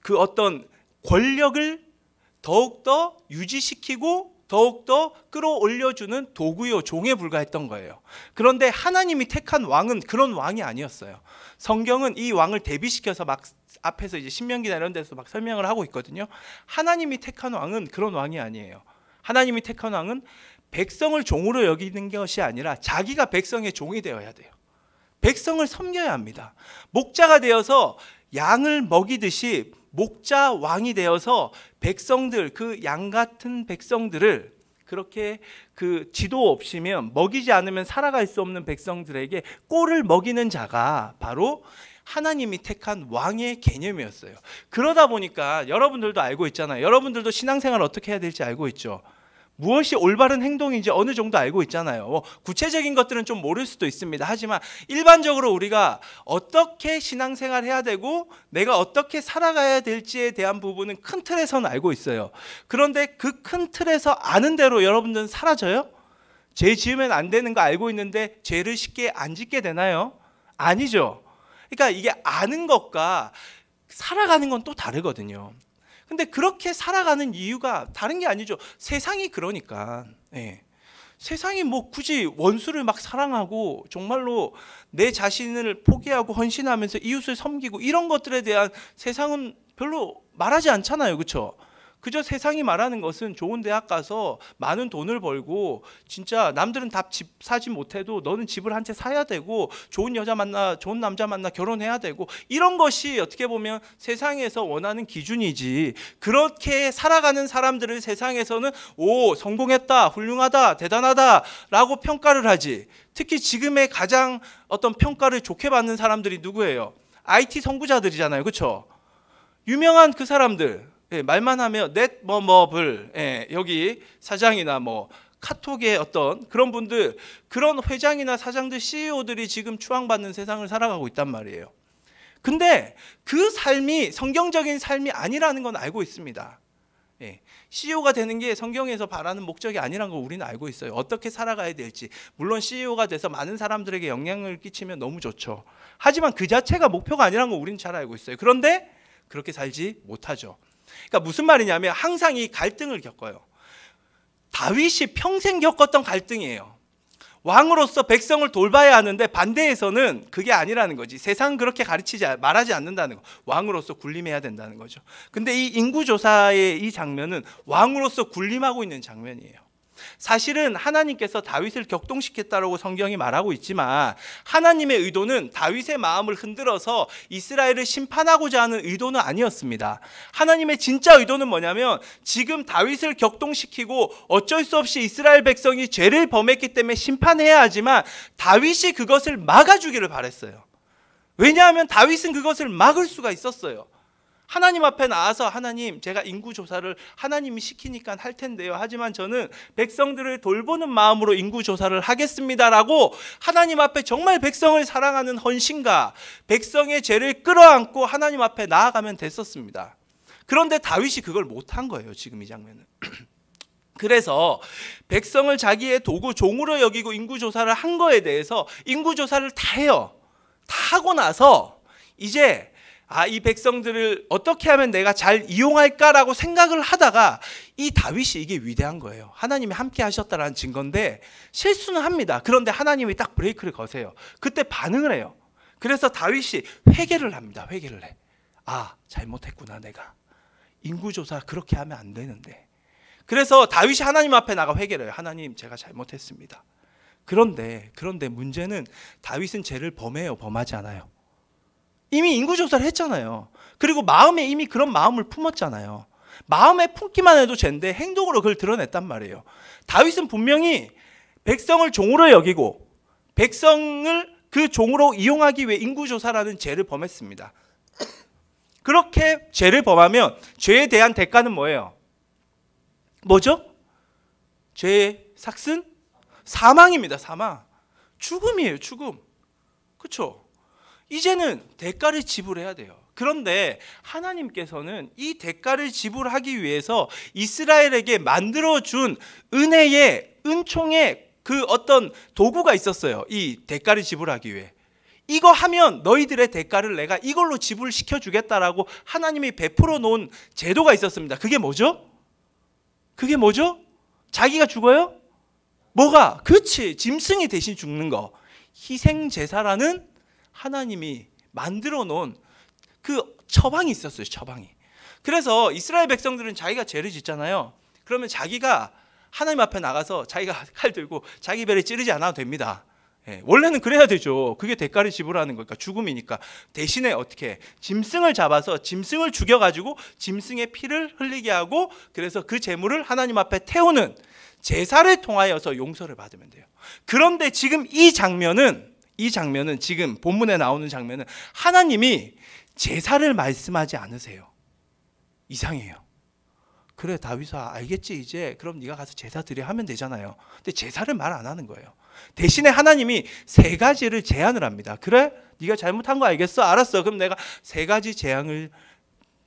그 어떤 권력을 더욱더 유지시키고 더욱더 끌어올려주는 도구요, 종에 불과했던 거예요. 그런데 하나님이 택한 왕은 그런 왕이 아니었어요. 성경은 이 왕을 대비시켜서 막 앞에서 이제 신명기나 이런 데서 막 설명을 하고 있거든요. 하나님이 택한 왕은 그런 왕이 아니에요. 하나님이 택한 왕은 백성을 종으로 여기는 것이 아니라 자기가 백성의 종이 되어야 돼요. 백성을 섬겨야 합니다. 목자가 되어서 양을 먹이듯이 목자 왕이 되어서 백성들, 그 양 같은 백성들을 그렇게 그 지도 없이면 먹이지 않으면 살아갈 수 없는 백성들에게 꼴을 먹이는 자가 바로 하나님이 택한 왕의 개념이었어요. 그러다 보니까 여러분들도 알고 있잖아요. 여러분들도 신앙생활 어떻게 해야 될지 알고 있죠. 무엇이 올바른 행동인지 어느 정도 알고 있잖아요. 구체적인 것들은 좀 모를 수도 있습니다. 하지만 일반적으로 우리가 어떻게 신앙생활 해야 되고 내가 어떻게 살아가야 될지에 대한 부분은 큰 틀에서는 알고 있어요. 그런데 그 큰 틀에서 아는 대로 여러분들은 사라져요? 죄 지으면 안 되는 거 알고 있는데 죄를 쉽게 안 짓게 되나요? 아니죠. 그러니까 이게 아는 것과 살아가는 건 또 다르거든요. 근데 그렇게 살아가는 이유가 다른 게 아니죠. 세상이 그러니까. 예. 세상이 뭐 굳이 원수를 막 사랑하고 정말로 내 자신을 포기하고 헌신하면서 이웃을 섬기고 이런 것들에 대한 세상은 별로 말하지 않잖아요. 그렇죠? 그저 세상이 말하는 것은 좋은 대학 가서 많은 돈을 벌고 진짜 남들은 다 집 사지 못해도 너는 집을 한 채 사야 되고 좋은 여자 만나 좋은 남자 만나 결혼해야 되고 이런 것이 어떻게 보면 세상에서 원하는 기준이지. 그렇게 살아가는 사람들을 세상에서는 오 성공했다 훌륭하다 대단하다 라고 평가를 하지. 특히 지금의 가장 어떤 평가를 좋게 받는 사람들이 누구예요? IT 선구자들이잖아요. 그렇죠? 유명한 그 사람들. 예, 말만 하면 넷뭐블 예, 여기 사장이나 뭐 카톡의 어떤 그런 분들, 그런 회장이나 사장들, CEO들이 지금 추앙받는 세상을 살아가고 있단 말이에요. 근데 그 삶이 성경적인 삶이 아니라는 건 알고 있습니다. 예, CEO가 되는 게 성경에서 바라는 목적이 아니라는 걸 우리는 알고 있어요. 어떻게 살아가야 될지. 물론 CEO가 돼서 많은 사람들에게 영향을 끼치면 너무 좋죠. 하지만 그 자체가 목표가 아니라는 걸 우리는 잘 알고 있어요. 그런데 그렇게 살지 못하죠. 그러니까 무슨 말이냐면 항상 이 갈등을 겪어요. 다윗이 평생 겪었던 갈등이에요. 왕으로서 백성을 돌봐야 하는데 반대에서는 그게 아니라는 거지. 세상은 그렇게 말하지 않는다는 거. 왕으로서 군림해야 된다는 거죠. 근데 이 인구조사의 이 장면은 왕으로서 군림하고 있는 장면이에요. 사실은 하나님께서 다윗을 격동시켰다라고 성경이 말하고 있지만 하나님의 의도는 다윗의 마음을 흔들어서 이스라엘을 심판하고자 하는 의도는 아니었습니다. 하나님의 진짜 의도는 뭐냐면 지금 다윗을 격동시키고 어쩔 수 없이 이스라엘 백성이 죄를 범했기 때문에 심판해야 하지만 다윗이 그것을 막아주기를 바랬어요. 왜냐하면 다윗은 그것을 막을 수가 있었어요. 하나님 앞에 나와서 하나님 제가 인구조사를 하나님이 시키니까 할 텐데요. 하지만 저는 백성들을 돌보는 마음으로 인구조사를 하겠습니다라고 하나님 앞에 정말 백성을 사랑하는 헌신과 백성의 죄를 끌어안고 하나님 앞에 나아가면 됐었습니다. 그런데 다윗이 그걸 못한 거예요. 지금 이 장면은. 그래서 백성을 자기의 도구 종으로 여기고 인구조사를 한 거에 대해서 인구조사를 다 해요. 다 하고 나서 이제 이 백성들을 어떻게 하면 내가 잘 이용할까라고 생각을 하다가 이 다윗이 이게 위대한 거예요. 하나님이 함께 하셨다라는 증거인데 실수는 합니다. 그런데 하나님이 딱 브레이크를 거세요. 그때 반응을 해요. 그래서 다윗이 회개를 합니다. 회개를 해. 잘못했구나 내가. 인구조사 그렇게 하면 안 되는데. 그래서 다윗이 하나님 앞에 나가 회개를 해요. 하나님 제가 잘못했습니다. 그런데 문제는 다윗은 죄를 범해요? 범하지 않아요? 이미 인구조사를 했잖아요. 그리고 마음에 이미 그런 마음을 품었잖아요. 마음에 품기만 해도 죄인데 행동으로 그걸 드러냈단 말이에요. 다윗은 분명히 백성을 종으로 여기고 백성을 그 종으로 이용하기 위해 인구조사라는 죄를 범했습니다. 그렇게 죄를 범하면 죄에 대한 대가는 뭐예요? 뭐죠? 죄의 삭슨? 사망입니다. 사망. 죽음이에요. 죽음. 그렇죠? 이제는 대가를 지불해야 돼요. 그런데 하나님께서는 이 대가를 지불하기 위해서 이스라엘에게 만들어준 은혜의 은총의 그 어떤 도구가 있었어요. 이 대가를 지불하기 위해. 이거 하면 너희들의 대가를 내가 이걸로 지불시켜 주겠다라고 하나님이 베풀어 놓은 제도가 있었습니다. 그게 뭐죠? 그게 뭐죠? 자기가 죽어요? 뭐가? 그렇지. 짐승이 대신 죽는 거. 희생제사라는 하나님이 만들어 놓은 그 처방이 있었어요. 처방이. 그래서 이스라엘 백성들은 자기가 죄를 짓잖아요. 그러면 자기가 하나님 앞에 나가서 자기가 칼 들고 자기 배를 찌르지 않아도 됩니다. 원래는 그래야 되죠. 그게 대가를 지불하는 거니까. 죽음이니까. 대신에 어떻게 짐승을 잡아서 짐승을 죽여가지고 짐승의 피를 흘리게 하고 그래서 그 제물을 하나님 앞에 태우는 제사를 통하여서 용서를 받으면 돼요. 그런데 지금 이 장면은 지금 본문에 나오는 장면은 하나님이 제사를 말씀하지 않으세요. 이상해요. 그래 다윗아 알겠지 이제 그럼 네가 가서 제사 드려 하면 되잖아요. 근데 제사를 말 안 하는 거예요. 대신에 하나님이 세 가지를 제안을 합니다. 그래? 네가 잘못한 거 알겠어? 알았어. 그럼 내가 세 가지 재앙을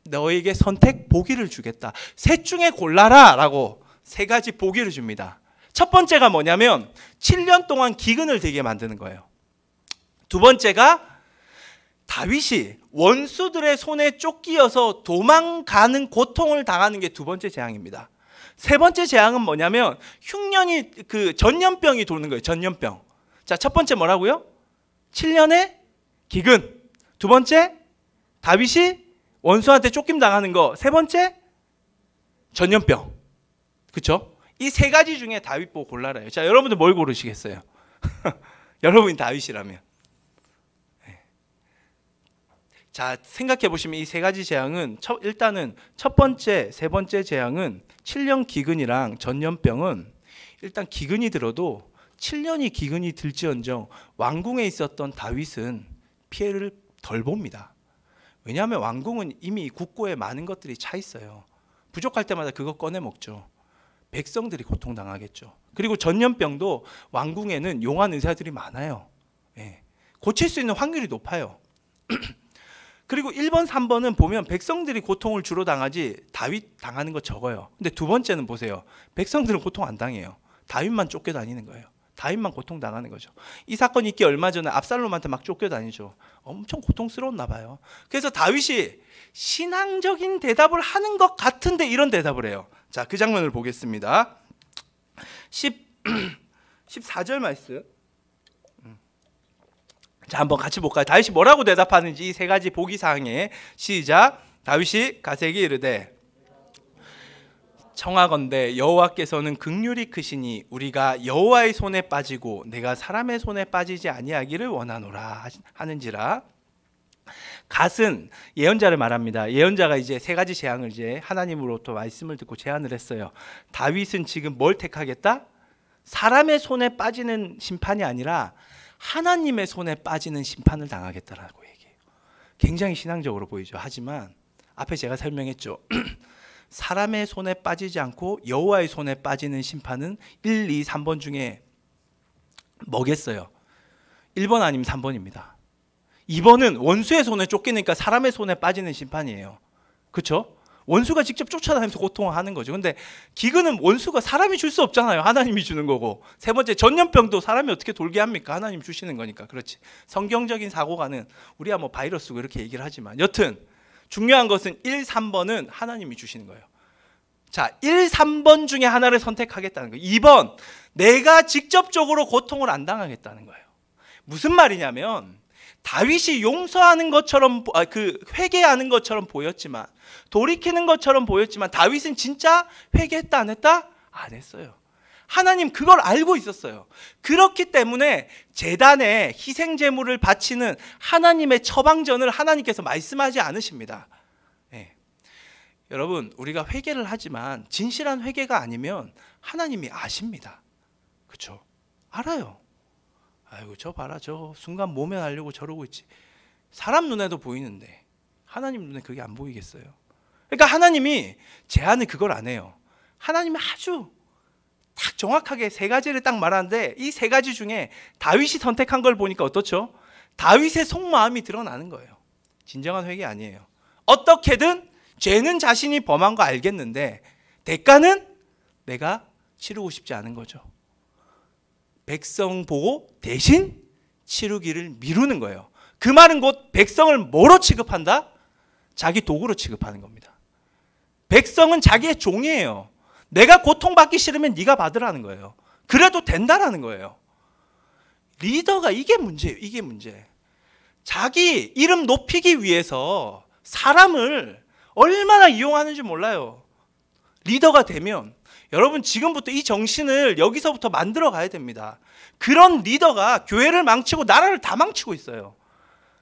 너에게 선택 보기를 주겠다. 셋 중에 골라라 라고 세 가지 보기를 줍니다. 첫 번째가 뭐냐면 7년 동안 기근을 되게 만드는 거예요. 두 번째가 다윗이 원수들의 손에 쫓기어서 도망가는 고통을 당하는 게 두 번째 재앙입니다. 세 번째 재앙은 뭐냐면 흉년이 그 전염병이 도는 거예요. 전염병. 자, 첫 번째 뭐라고요? 7년의 기근. 두 번째 다윗이 원수한테 쫓김 당하는 거. 세 번째 전염병. 그렇죠? 이 세 가지 중에 다윗 보고 골라라요. 자, 여러분들 뭘 고르시겠어요? 여러분이 다윗이라면. 자, 생각해 보시면 이 세 가지 재앙은 일단은 첫 번째, 세 번째 재앙은 7년 기근이랑 전염병은 일단 기근이 들어도 7년이 기근이 들지언정 왕궁에 있었던 다윗은 피해를 덜 봅니다. 왜냐하면 왕궁은 이미 국고에 많은 것들이 차 있어요. 부족할 때마다 그거 꺼내 먹죠. 백성들이 고통당하겠죠. 그리고 전염병도 왕궁에는 용한 의사들이 많아요. 고칠 수 있는 확률이 높아요. 그리고 1번, 3번은 보면 백성들이 고통을 주로 당하지 다윗 당하는 거 적어요. 근데 두 번째는 보세요. 백성들은 고통 안 당해요. 다윗만 쫓겨다니는 거예요. 다윗만 고통당하는 거죠. 이 사건이 있기 얼마 전에 압살롬한테 막 쫓겨다니죠. 엄청 고통스러웠나 봐요. 그래서 다윗이 신앙적인 대답을 하는 것 같은데 이런 대답을 해요. 자, 그 장면을 보겠습니다. 14절 말씀. 자, 한번 같이 볼까요? 다윗이 뭐라고 대답하는지 이 세 가지 보기 사항에 시작. 다윗이 가세에게 이르되 청하건대 여호와께서는 긍휼이 크시니 우리가 여호와의 손에 빠지고 내가 사람의 손에 빠지지 아니하기를 원하노라 하는지라. 갓은 예언자를 말합니다. 예언자가 이제 세 가지 재앙을 이제 하나님으로부터 말씀을 듣고 제안을 했어요. 다윗은 지금 뭘 택하겠다? 사람의 손에 빠지는 심판이 아니라 하나님의 손에 빠지는 심판을 당하겠다라고 얘기해요. 굉장히 신앙적으로 보이죠. 하지만 앞에 제가 설명했죠. 사람의 손에 빠지지 않고 여호와의 손에 빠지는 심판은 1, 2, 3번 중에 뭐겠어요? 1번 아니면 3번입니다. 2번은 원수의 손에 쫓기니까 사람의 손에 빠지는 심판이에요. 그렇죠? 원수가 직접 쫓아다니면서 고통을 하는 거죠. 근데 기근은 원수가 사람이 줄 수 없잖아요. 하나님이 주는 거고. 세 번째, 전염병도 사람이 어떻게 돌게 합니까? 하나님 주시는 거니까. 그렇지. 성경적인 사고가는 우리야 뭐 바이러스고 이렇게 얘기를 하지만 여튼 중요한 것은 1, 3번은 하나님이 주시는 거예요. 자, 1, 3번 중에 하나를 선택하겠다는 거예요. 2번, 내가 직접적으로 고통을 안 당하겠다는 거예요. 무슨 말이냐면 다윗이 용서하는 것처럼 회개하는 것처럼 보였지만 돌이키는 것처럼 보였지만 다윗은 진짜 회개했다 안 했다? 안 했어요. 하나님 그걸 알고 있었어요. 그렇기 때문에 제단에 희생 제물을 바치는 하나님의 처방전을 하나님께서 말씀하지 않으십니다. 네. 여러분, 우리가 회개를 하지만 진실한 회개가 아니면 하나님이 아십니다. 그렇죠? 알아요. 아이고 저 봐라, 저 순간 모면하려고 저러고 있지. 사람 눈에도 보이는데 하나님 눈에 그게 안 보이겠어요? 그러니까 하나님이 제안을 그걸 안 해요. 하나님이 아주 딱 정확하게 세 가지를 딱 말하는데 이 세 가지 중에 다윗이 선택한 걸 보니까 어떻죠? 다윗의 속마음이 드러나는 거예요. 진정한 회개 아니에요. 어떻게든 죄는 자신이 범한 거 알겠는데 대가는 내가 치르고 싶지 않은 거죠. 백성 보고 대신 치르기를 미루는 거예요. 그 말은 곧 백성을 뭐로 취급한다? 자기 도구로 취급하는 겁니다. 백성은 자기의 종이에요. 내가 고통받기 싫으면 네가 받으라는 거예요. 그래도 된다라는 거예요. 리더가 이게 문제예요. 이게 문제. 자기 이름 높이기 위해서 사람을 얼마나 이용하는지 몰라요. 리더가 되면 여러분 지금부터 이 정신을 여기서부터 만들어 가야 됩니다. 그런 리더가 교회를 망치고 나라를 다 망치고 있어요.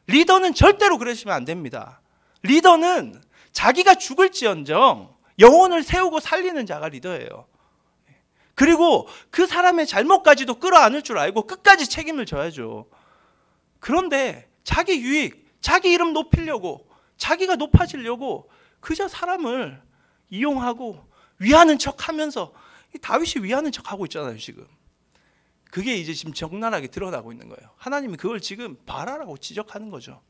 리더는 절대로 그러시면 안 됩니다. 리더는 자기가 죽을지언정 영혼을 세우고 살리는 자가 리더예요. 그리고 그 사람의 잘못까지도 끌어안을 줄 알고 끝까지 책임을 져야죠. 그런데 자기 유익, 자기 이름 높이려고, 자기가 높아지려고 그저 사람을 이용하고 위하는 척하면서 다윗이 위하는 척하고 있잖아요. 지금 그게 이제 지금 적나라하게 드러나고 있는 거예요. 하나님이 그걸 지금 바라라고 지적하는 거죠.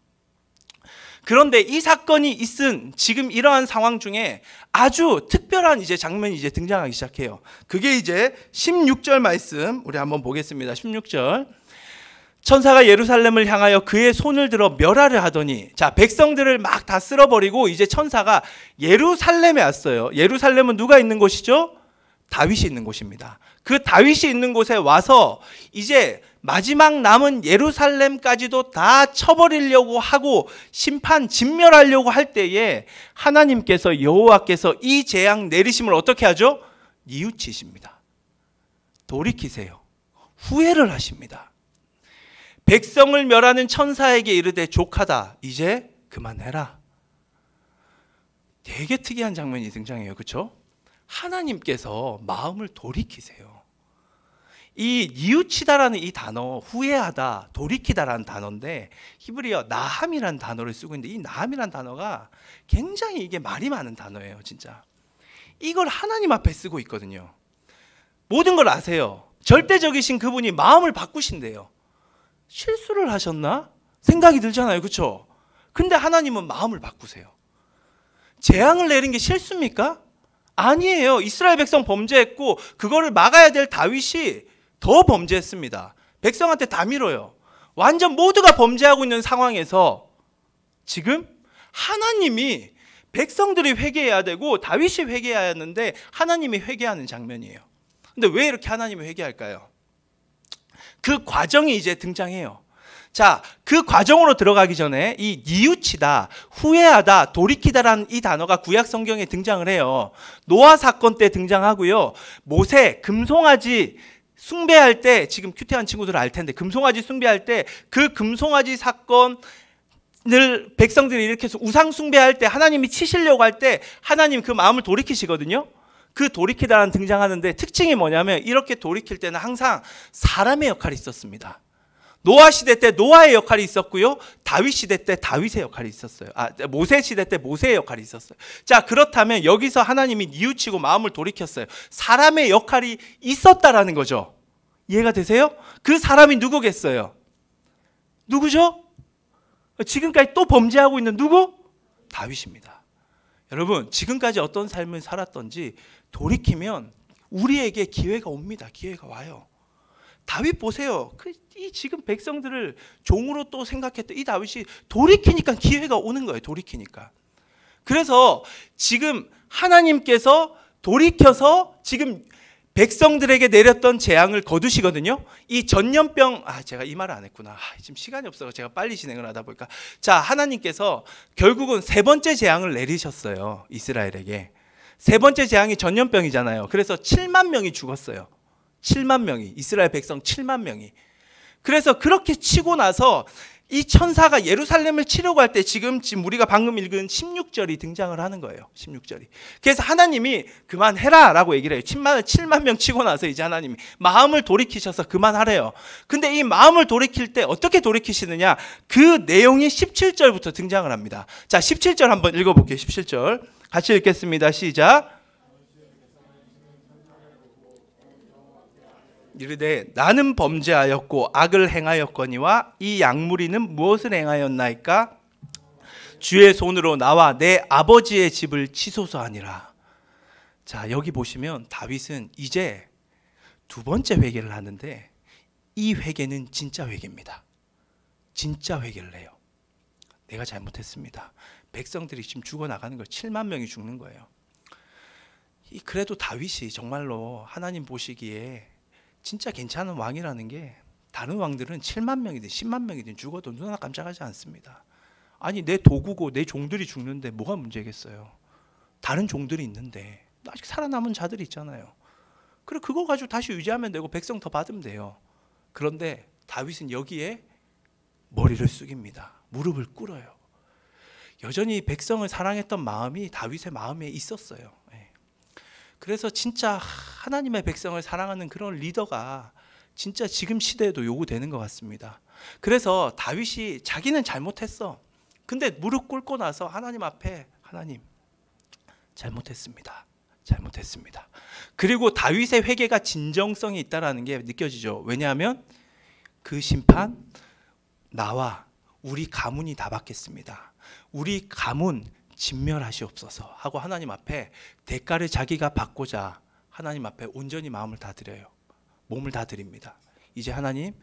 그런데 이 사건이 있은 지금 이러한 상황 중에 아주 특별한 이제 장면이 이제 등장하기 시작해요. 그게 이제 16절 말씀 우리 한번 보겠습니다. 16절. 천사가 예루살렘을 향하여 그의 손을 들어 멸하려 하더니, 자, 백성들을 막 다 쓸어버리고 이제 천사가 예루살렘에 왔어요. 예루살렘은 누가 있는 곳이죠? 다윗이 있는 곳입니다. 그 다윗이 있는 곳에 와서 이제 마지막 남은 예루살렘까지도 다 쳐버리려고 하고 심판 진멸하려고 할 때에 하나님께서 여호와께서 이 재앙 내리심을 어떻게 하죠? 뉘우치십니다. 돌이키세요. 후회를 하십니다. 백성을 멸하는 천사에게 이르되 족하다, 이제 그만해라. 되게 특이한 장면이 등장해요. 그렇죠? 하나님께서 마음을 돌이키세요. 이 뉘우치다라는 이 단어, 후회하다, 돌이키다라는 단어인데 히브리어 나함이라는 단어를 쓰고 있는데 이 나함이라는 단어가 굉장히 이게 말이 많은 단어예요. 진짜 이걸 하나님 앞에 쓰고 있거든요. 모든 걸 아세요. 절대적이신 그분이 마음을 바꾸신대요. 실수를 하셨나? 생각이 들잖아요. 그렇죠? 근데 하나님은 마음을 바꾸세요. 재앙을 내린 게 실수입니까? 아니에요. 이스라엘 백성 범죄했고 그거를 막아야 될 다윗이 더 범죄했습니다. 백성한테 다 밀어요. 완전 모두가 범죄하고 있는 상황에서 지금 하나님이 백성들이 회개해야 되고 다윗이 회개해야 하는데 하나님이 회개하는 장면이에요. 근데 왜 이렇게 하나님이 회개할까요? 그 과정이 이제 등장해요. 자, 그 과정으로 들어가기 전에 이 뉘우치다, 후회하다, 돌이키다라는 이 단어가 구약 성경에 등장을 해요. 노아 사건 때 등장하고요. 모세 금송아지 숭배할 때, 지금 큐티한 친구들은 알 텐데 금송아지 숭배할 때 그 금송아지 사건을 백성들이 이렇게 해서 우상 숭배할 때 하나님이 치시려고 할 때 하나님 그 마음을 돌이키시거든요. 그 돌이키다라는 등장하는데 특징이 뭐냐면 이렇게 돌이킬 때는 항상 사람의 역할이 있었습니다. 노아 시대 때 노아의 역할이 있었고요. 다윗 시대 때 다윗의 역할이 있었어요. 모세 시대 때 모세의 역할이 있었어요. 자, 그렇다면 여기서 하나님이 뉘우치고 마음을 돌이켰어요. 사람의 역할이 있었다라는 거죠. 이해가 되세요? 그 사람이 누구겠어요? 누구죠? 지금까지 또 범죄하고 있는 누구? 다윗입니다. 여러분, 지금까지 어떤 삶을 살았던지 돌이키면 우리에게 기회가 옵니다. 기회가 와요. 다윗 보세요. 이 지금 백성들을 종으로 또 생각했던 이 다윗이 돌이키니까 기회가 오는 거예요. 돌이키니까. 그래서 지금 하나님께서 돌이켜서 지금 백성들에게 내렸던 재앙을 거두시거든요. 이 전염병, 제가 이 말을 안 했구나. 지금 시간이 없어서 제가 빨리 진행을 하다 보니까. 자, 하나님께서 결국은 세 번째 재앙을 내리셨어요. 이스라엘에게. 세 번째 재앙이 전염병이잖아요. 그래서 7만 명이 죽었어요. 7만 명이, 이스라엘 백성 7만 명이. 그래서 그렇게 치고 나서 이 천사가 예루살렘을 치려고 할 때 지금 우리가 방금 읽은 16절이 등장을 하는 거예요. 16절이. 그래서 하나님이 그만해라 라고 얘기를 해요. 7만 명 치고 나서 이제 하나님이 마음을 돌이키셔서 그만하래요. 근데 이 마음을 돌이킬 때 어떻게 돌이키시느냐, 그 내용이 17절부터 등장을 합니다. 자, 17절 한번 읽어볼게요. 17절 같이 읽겠습니다. 시작. 이르되 나는 범죄하였고 악을 행하였거니와 이 양무리는 무엇을 행하였나이까? 주의 손으로 나와 내 아버지의 집을 치소서하니라. 자, 여기 보시면 다윗은 이제 두 번째 회개를 하는데 이 회개는 진짜 회개입니다. 진짜 회개를 해요. 내가 잘못했습니다. 백성들이 지금 죽어나가는 걸 7만 명이 죽는 거예요. 그래도 다윗이 정말로 하나님 보시기에 진짜 괜찮은 왕이라는 게 다른 왕들은 7만 명이든 10만 명이든 죽어도 눈 하나 깜짝하지 않습니다. 아니, 내 도구고 내 종들이 죽는데 뭐가 문제겠어요? 다른 종들이 있는데 아직 살아남은 자들이 있잖아요. 그래, 그거 가지고 다시 유지하면 되고 백성 더 받으면 돼요. 그런데 다윗은 여기에 머리를 숙입니다. 무릎을 꿇어요. 여전히 백성을 사랑했던 마음이 다윗의 마음에 있었어요. 그래서 진짜 하나님의 백성을 사랑하는 그런 리더가 진짜 지금 시대에도 요구되는 것 같습니다. 그래서 다윗이 자기는 잘못했어. 근데 무릎 꿇고 나서 하나님 앞에, 하나님 잘못했습니다. 잘못했습니다. 그리고 다윗의 회개가 진정성이 있다는 게 느껴지죠. 왜냐하면 그 심판, 나와 우리 가문이 다 받겠습니다. 우리 가문 진멸하시옵소서 하고 하나님 앞에 대가를 자기가 받고자 하나님 앞에 온전히 마음을 다 드려요. 몸을 다 드립니다. 이제 하나님,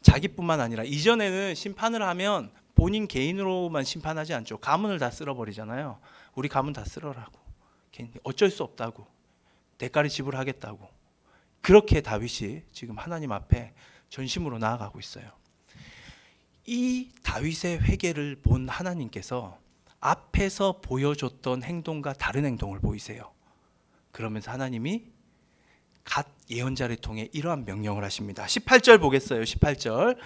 자기뿐만 아니라 이전에는 심판을 하면 본인 개인으로만 심판하지 않죠. 가문을 다 쓸어버리잖아요. 우리 가문 다 쓸어라고. 어쩔 수 없다고. 대가를 지불하겠다고. 그렇게 다윗이 지금 하나님 앞에 전심으로 나아가고 있어요. 이 다윗의 회개를 본 하나님께서 앞에서 보여줬던 행동과 다른 행동을 보이세요. 그러면서 하나님이 갓 예언자를 통해 이러한 명령을 하십니다. 18절 보겠어요. 18절.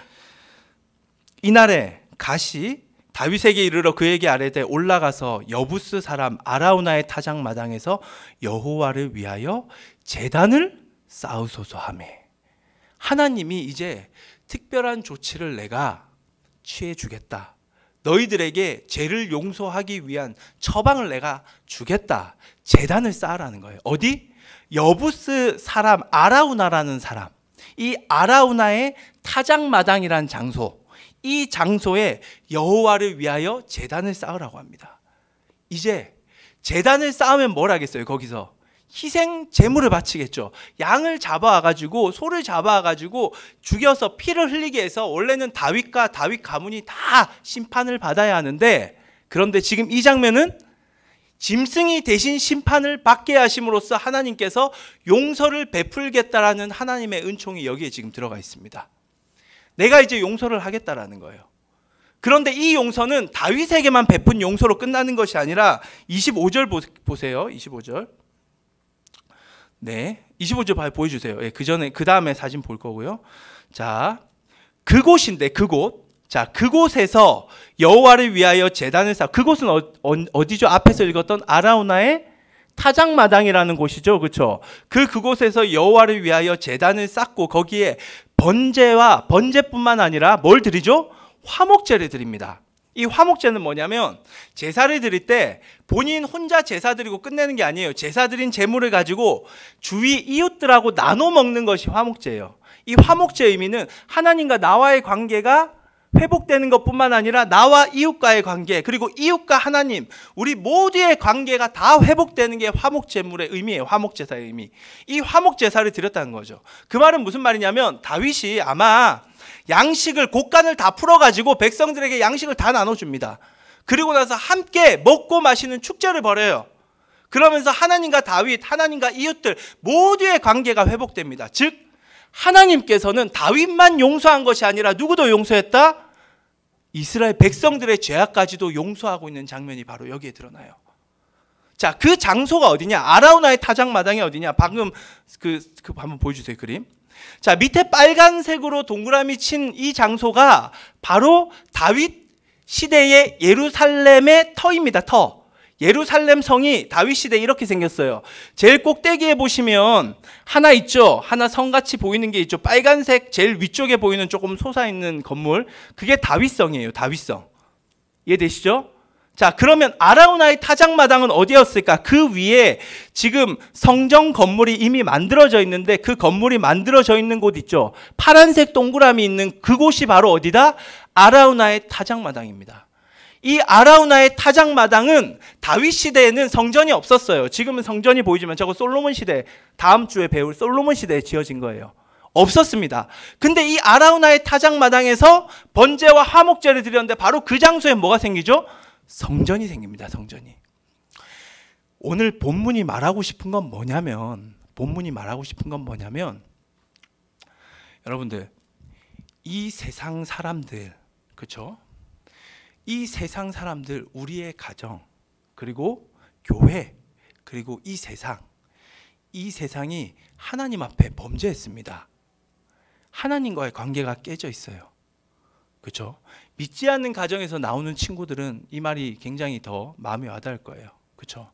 이날에 갓이 다윗에게 이르러 그에게 아뢰되 올라가서 여부스 사람 아라우나의 타작 마당에서 여호와를 위하여 제단을 쌓으소서 하며, 하나님이 이제 특별한 조치를 내가 취해 주겠다. 너희들에게 죄를 용서하기 위한 처방을 내가 주겠다. 제단을 쌓으라는 거예요. 어디? 여부스 사람 아라우나라는 사람, 이 아라우나의 타작마당이라는 장소, 이 장소에 여호와를 위하여 제단을 쌓으라고 합니다. 이제 제단을 쌓으면 뭘 하겠어요? 거기서 희생 제물을 바치겠죠. 양을 잡아와가지고 소를 잡아와가지고 죽여서 피를 흘리게 해서 원래는 다윗과 다윗 가문이 다 심판을 받아야 하는데, 그런데 지금 이 장면은 짐승이 대신 심판을 받게 하심으로써 하나님께서 용서를 베풀겠다라는 하나님의 은총이 여기에 지금 들어가 있습니다. 내가 이제 용서를 하겠다라는 거예요. 그런데 이 용서는 다윗에게만 베푼 용서로 끝나는 것이 아니라 25절 보세요. 25절. 네, 25절 보여주세요. 예, 그 다음에 사진 볼 거고요. 자, 그곳인데 그곳. 자, 그곳에서 여호와를 위하여 제단을 쌓고, 그곳은 어디죠? 앞에서 읽었던 아라우나의 타작마당이라는 곳이죠. 그렇죠? 그곳에서 여호와를 위하여 제단을 쌓고 거기에 번제뿐만 아니라 뭘 드리죠? 화목제를 드립니다. 이 화목제는 뭐냐면 제사를 드릴 때 본인 혼자 제사 드리고 끝내는 게 아니에요. 제사 드린 제물을 가지고 주위 이웃들하고 나눠 먹는 것이 화목제예요. 이 화목제의 의미는 하나님과 나와의 관계가 회복되는 것뿐만 아니라 나와 이웃과의 관계, 그리고 이웃과 하나님, 우리 모두의 관계가 다 회복되는 게 화목제물의 의미예요. 화목제사의 의미. 이 화목제사를 드렸다는 거죠. 그 말은 무슨 말이냐면 다윗이 아마 양식을, 곡간을 다 풀어가지고 백성들에게 양식을 다 나눠줍니다. 그리고 나서 함께 먹고 마시는 축제를 벌여요. 그러면서 하나님과 다윗, 하나님과 이웃들 모두의 관계가 회복됩니다. 즉 하나님께서는 다윗만 용서한 것이 아니라 누구도 용서했다? 이스라엘 백성들의 죄악까지도 용서하고 있는 장면이 바로 여기에 드러나요. 자, 그 장소가 어디냐? 아라우나의 타작마당이 어디냐? 방금 그 한번 보여주세요, 그림. 자, 밑에 빨간색으로 동그라미 친 이 장소가 바로 다윗 시대의 예루살렘의 터입니다. 터. 예루살렘 성이 다윗 시대에 이렇게 생겼어요. 제일 꼭대기에 보시면 하나 있죠. 하나 성같이 보이는 게 있죠. 빨간색 제일 위쪽에 보이는 조금 솟아있는 건물, 그게 다윗성이에요. 다윗성. 이해되시죠? 자, 그러면 아라우나의 타작마당은 어디였을까? 그 위에 지금 성정 건물이 이미 만들어져 있는데 그 건물이 만들어져 있는 곳 있죠. 파란색 동그라미 있는 그곳이 바로 어디다? 아라우나의 타작마당입니다. 이 아라우나의 타작마당은 다윗 시대에는 성전이 없었어요. 지금은 성전이 보이지만 저거 솔로몬 시대, 다음 주에 배울 솔로몬 시대에 지어진 거예요. 없었습니다. 근데 이 아라우나의 타작마당에서 번제와 화목제를 드렸는데 바로 그 장소에 뭐가 생기죠? 성전이 생깁니다. 성전이. 오늘 본문이 말하고 싶은 건 뭐냐면 여러분들, 이 세상 사람들, 그렇죠? 이 세상 사람들, 우리의 가정, 그리고 교회, 그리고 이 세상이 하나님 앞에 범죄했습니다. 하나님과의 관계가 깨져 있어요. 그렇죠? 믿지 않는 가정에서 나오는 친구들은 이 말이 굉장히 더 마음에 와닿을 거예요. 그렇죠?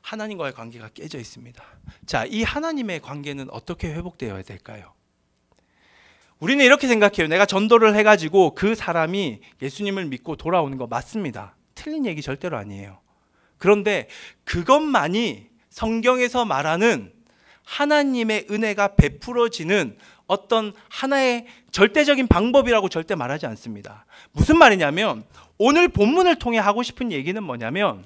하나님과의 관계가 깨져 있습니다. 자, 이 하나님의 관계는 어떻게 회복되어야 될까요? 우리는 이렇게 생각해요. 내가 전도를 해가지고 그 사람이 예수님을 믿고 돌아오는 거 맞습니다. 틀린 얘기 절대로 아니에요. 그런데 그것만이 성경에서 말하는 하나님의 은혜가 베풀어지는 어떤 하나의 절대적인 방법이라고 절대 말하지 않습니다. 무슨 말이냐면 오늘 본문을 통해 하고 싶은 얘기는 뭐냐면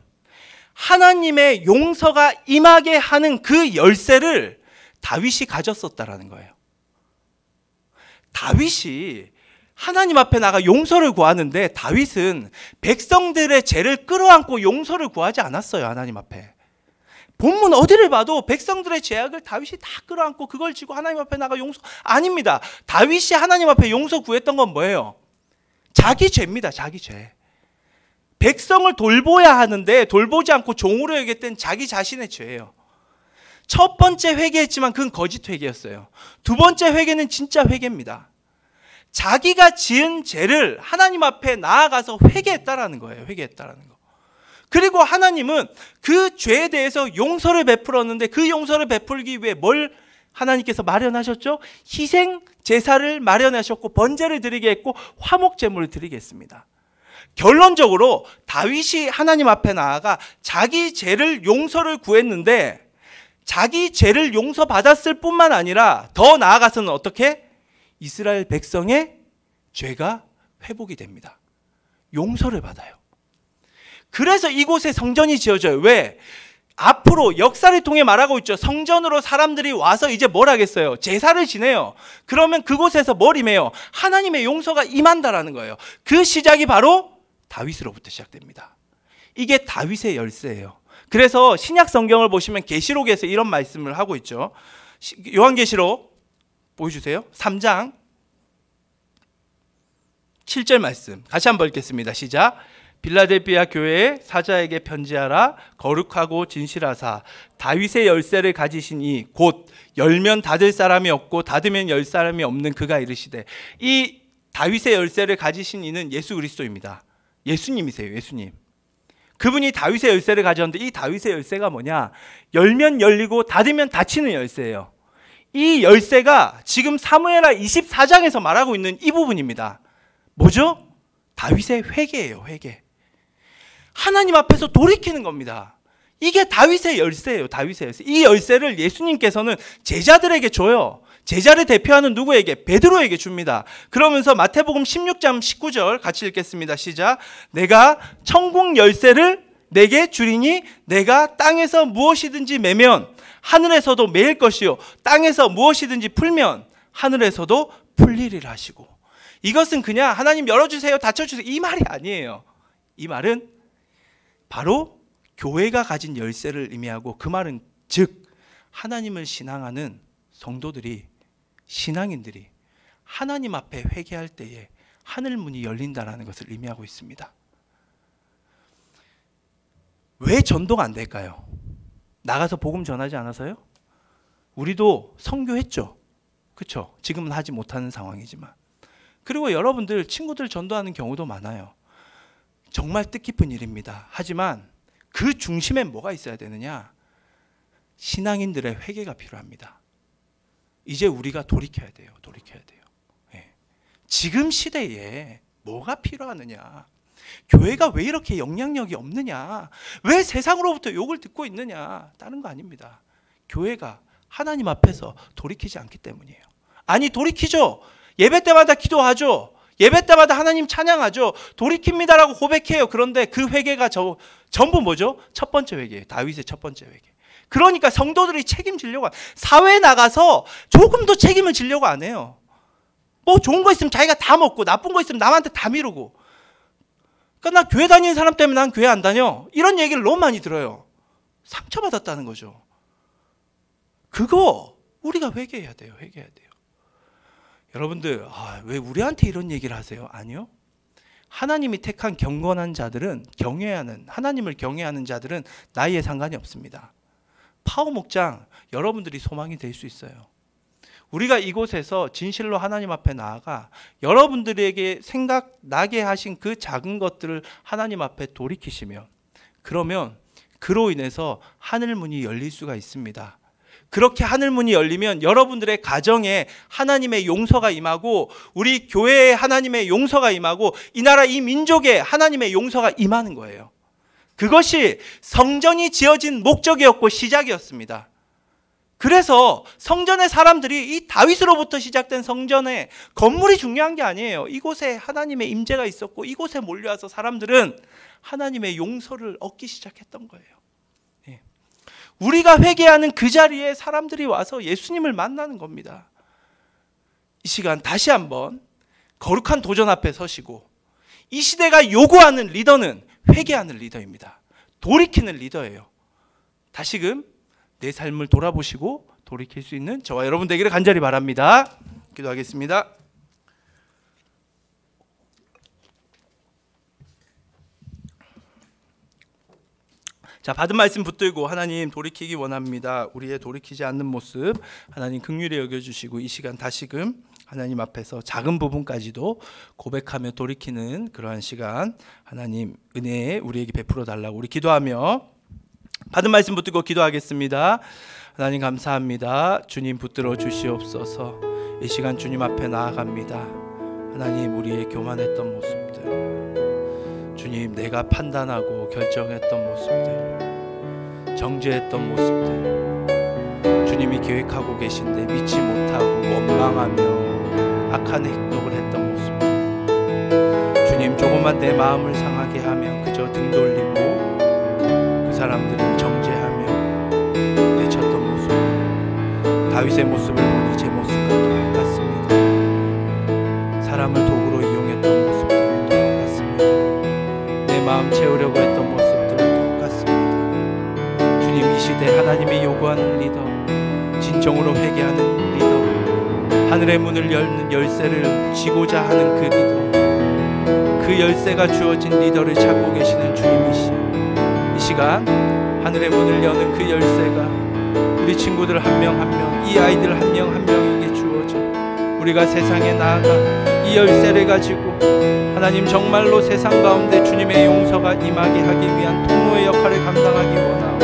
하나님의 용서가 임하게 하는 그 열쇠를 다윗이 가졌었다라는 거예요. 다윗이 하나님 앞에 나가 용서를 구하는데 다윗은 백성들의 죄를 끌어안고 용서를 구하지 않았어요. 하나님 앞에. 본문 어디를 봐도 백성들의 죄악을 다윗이 다 끌어안고 그걸 지고 하나님 앞에 나가 용서, 아닙니다. 다윗이 하나님 앞에 용서 구했던 건 뭐예요? 자기 죄입니다. 자기 죄. 백성을 돌보야 하는데 돌보지 않고 종으로 여겼던 자기 자신의 죄예요. 첫 번째 회개했지만 그건 거짓 회개였어요. 두 번째 회개는 진짜 회개입니다. 자기가 지은 죄를 하나님 앞에 나아가서 회개했다라는 거예요. 회개했다라는 거. 그리고 하나님은 그 죄에 대해서 용서를 베풀었는데 그 용서를 베풀기 위해 뭘 하나님께서 마련하셨죠? 희생 제사를 마련하셨고 번제를 드리게 했고 화목 제물을 드리게 했습니다. 결론적으로 다윗이 하나님 앞에 나아가 자기 죄를 용서를 구했는데 자기 죄를 용서받았을 뿐만 아니라 더 나아가서는 어떻게? 이스라엘 백성의 죄가 회복이 됩니다. 용서를 받아요. 그래서 이곳에 성전이 지어져요. 왜? 앞으로 역사를 통해 말하고 있죠. 성전으로 사람들이 와서 이제 뭘 하겠어요? 제사를 지내요. 그러면 그곳에서 뭘 임해요? 하나님의 용서가 임한다라는 거예요. 그 시작이 바로 다윗으로부터 시작됩니다. 이게 다윗의 열쇠예요. 그래서 신약 성경을 보시면 계시록에서 이런 말씀을 하고 있죠. 요한계시록 보여주세요. 3장 7절 말씀 같이 한번 읽겠습니다. 시작. 빌라델비아 교회의 사자에게 편지하라. 거룩하고 진실하사 다윗의 열쇠를 가지신 이 곧 열면 닫을 사람이 없고 닫으면 열 사람이 없는 그가 이르시되. 이 다윗의 열쇠를 가지신 이는 예수 그리스도입니다. 예수님이세요. 예수님. 그분이 다윗의 열쇠를 가졌는데 이 다윗의 열쇠가 뭐냐? 열면 열리고 닫으면 닫히는 열쇠예요. 이 열쇠가 지금 사무엘하 24장에서 말하고 있는 이 부분입니다. 뭐죠? 다윗의 회개예요. 회개. 하나님 앞에서 돌이키는 겁니다. 이게 다윗의 열쇠예요. 다윗의 열쇠. 이 열쇠를 예수님께서는 제자들에게 줘요. 제자를 대표하는 누구에게? 베드로에게 줍니다. 그러면서 마태복음 16장 19절 같이 읽겠습니다. 시작. 내가 천국 열쇠를 내게 주리니 내가 땅에서 무엇이든지 매면 하늘에서도 매일 것이요 땅에서 무엇이든지 풀면 하늘에서도 풀리리라 하시고. 이것은 그냥 하나님 열어주세요, 닫혀주세요 이 말이 아니에요. 이 말은 바로 교회가 가진 열쇠를 의미하고, 그 말은 즉 하나님을 신앙하는 성도들이, 신앙인들이 하나님 앞에 회개할 때에 하늘 문이 열린다는 것을 의미하고 있습니다. 왜 전도가 안 될까요? 나가서 복음 전하지 않아서요? 우리도 선교했죠. 그렇죠? 지금은 하지 못하는 상황이지만. 그리고 여러분들 친구들 전도하는 경우도 많아요. 정말 뜻깊은 일입니다. 하지만 그 중심에 뭐가 있어야 되느냐? 신앙인들의 회개가 필요합니다. 이제 우리가 돌이켜야 돼요. 돌이켜야 돼요. 네. 지금 시대에 뭐가 필요하느냐? 교회가 왜 이렇게 영향력이 없느냐? 왜 세상으로부터 욕을 듣고 있느냐? 다른 거 아닙니다. 교회가 하나님 앞에서 돌이키지 않기 때문이에요. 아니, 돌이키죠. 예배 때마다 기도하죠. 예배 때마다 하나님 찬양하죠. 돌이킵니다라고 고백해요. 그런데 그 회개가 전부 뭐죠? 첫 번째 회개예요. 다윗의 첫 번째 회개. 그러니까 성도들이 책임지려고, 사회에 나가서 조금 더 책임을 지려고 안 해요. 뭐 좋은 거 있으면 자기가 다 먹고 나쁜 거 있으면 남한테 다 미루고. 그러니까 나 교회 다니는 사람 때문에 난 교회 안 다녀, 이런 얘기를 너무 많이 들어요. 상처받았다는 거죠. 그거 우리가 회개해야 돼요. 회개해야 돼요. 여러분들, 왜 우리한테 이런 얘기를 하세요? 아니요. 하나님이 택한 경건한 자들은, 하나님을 경외하는 자들은 나이에 상관이 없습니다. 파워 목장, 여러분들이 소망이 될 수 있어요. 우리가 이곳에서 진실로 하나님 앞에 나아가 여러분들에게 생각나게 하신 그 작은 것들을 하나님 앞에 돌이키시면, 그러면 그로 인해서 하늘문이 열릴 수가 있습니다. 그렇게 하늘문이 열리면 여러분들의 가정에 하나님의 용서가 임하고, 우리 교회에 하나님의 용서가 임하고, 이 나라 이 민족에 하나님의 용서가 임하는 거예요. 그것이 성전이 지어진 목적이었고 시작이었습니다. 그래서 성전의 사람들이 이 다윗으로부터 시작된 성전의 건물이 중요한 게 아니에요. 이곳에 하나님의 임재가 있었고 이곳에 몰려와서 사람들은 하나님의 용서를 얻기 시작했던 거예요. 우리가 회개하는 그 자리에 사람들이 와서 예수님을 만나는 겁니다. 이 시간 다시 한번 거룩한 도전 앞에 서시고, 이 시대가 요구하는 리더는 회개하는 리더입니다. 돌이키는 리더예요. 다시금 내 삶을 돌아보시고 돌이킬 수 있는 저와 여러분 되기를 간절히 바랍니다. 기도하겠습니다. 자, 받은 말씀 붙들고 하나님 돌이키기 원합니다. 우리의 돌이키지 않는 모습 하나님 긍휼히 여겨주시고, 이 시간 다시금 하나님 앞에서 작은 부분까지도 고백하며 돌이키는 그러한 시간 하나님 은혜에 우리에게 베풀어 달라고 우리 기도하며 받은 말씀 붙들고 기도하겠습니다. 하나님 감사합니다. 주님 붙들어 주시옵소서. 이 시간 주님 앞에 나아갑니다. 하나님, 우리의 교만했던 모습들, 주님 내가 판단하고 결정했던 모습들, 정죄했던 모습들, 주님이 계획하고 계신데 믿지 못하고 원망하며 악한 행동을 했던 모습들, 주님 조금만 내 마음을 상하게 하면 그저 등 돌리고 그 사람들을 정죄하며 다윗의 모습을 보니 제 모습과 똑같습니다. 사람을 도구로 이용했던 모습들 똑같습니다. 내 마음 채우려고 했던 모습들 똑같습니다. 주님, 이 시대 하나님이 요구하는 리더, 진정으로 회개하는 리더, 하늘의 문을 열는 열쇠를 쥐고자 하는 그 리더, 그 열쇠가 주어진 리더를 찾고 계시는 주님이시여, 이 시간 하늘의 문을 여는 그 열쇠가 우리 친구들 한 명 한 명, 이 아이들 한 명 한 명에게 주어져 우리가 세상에 나아가 이 열쇠를 가지고 하나님 정말로 세상 가운데 주님의 용서가 임하게 하기 위한 통로의 역할을 감당하기 원하오.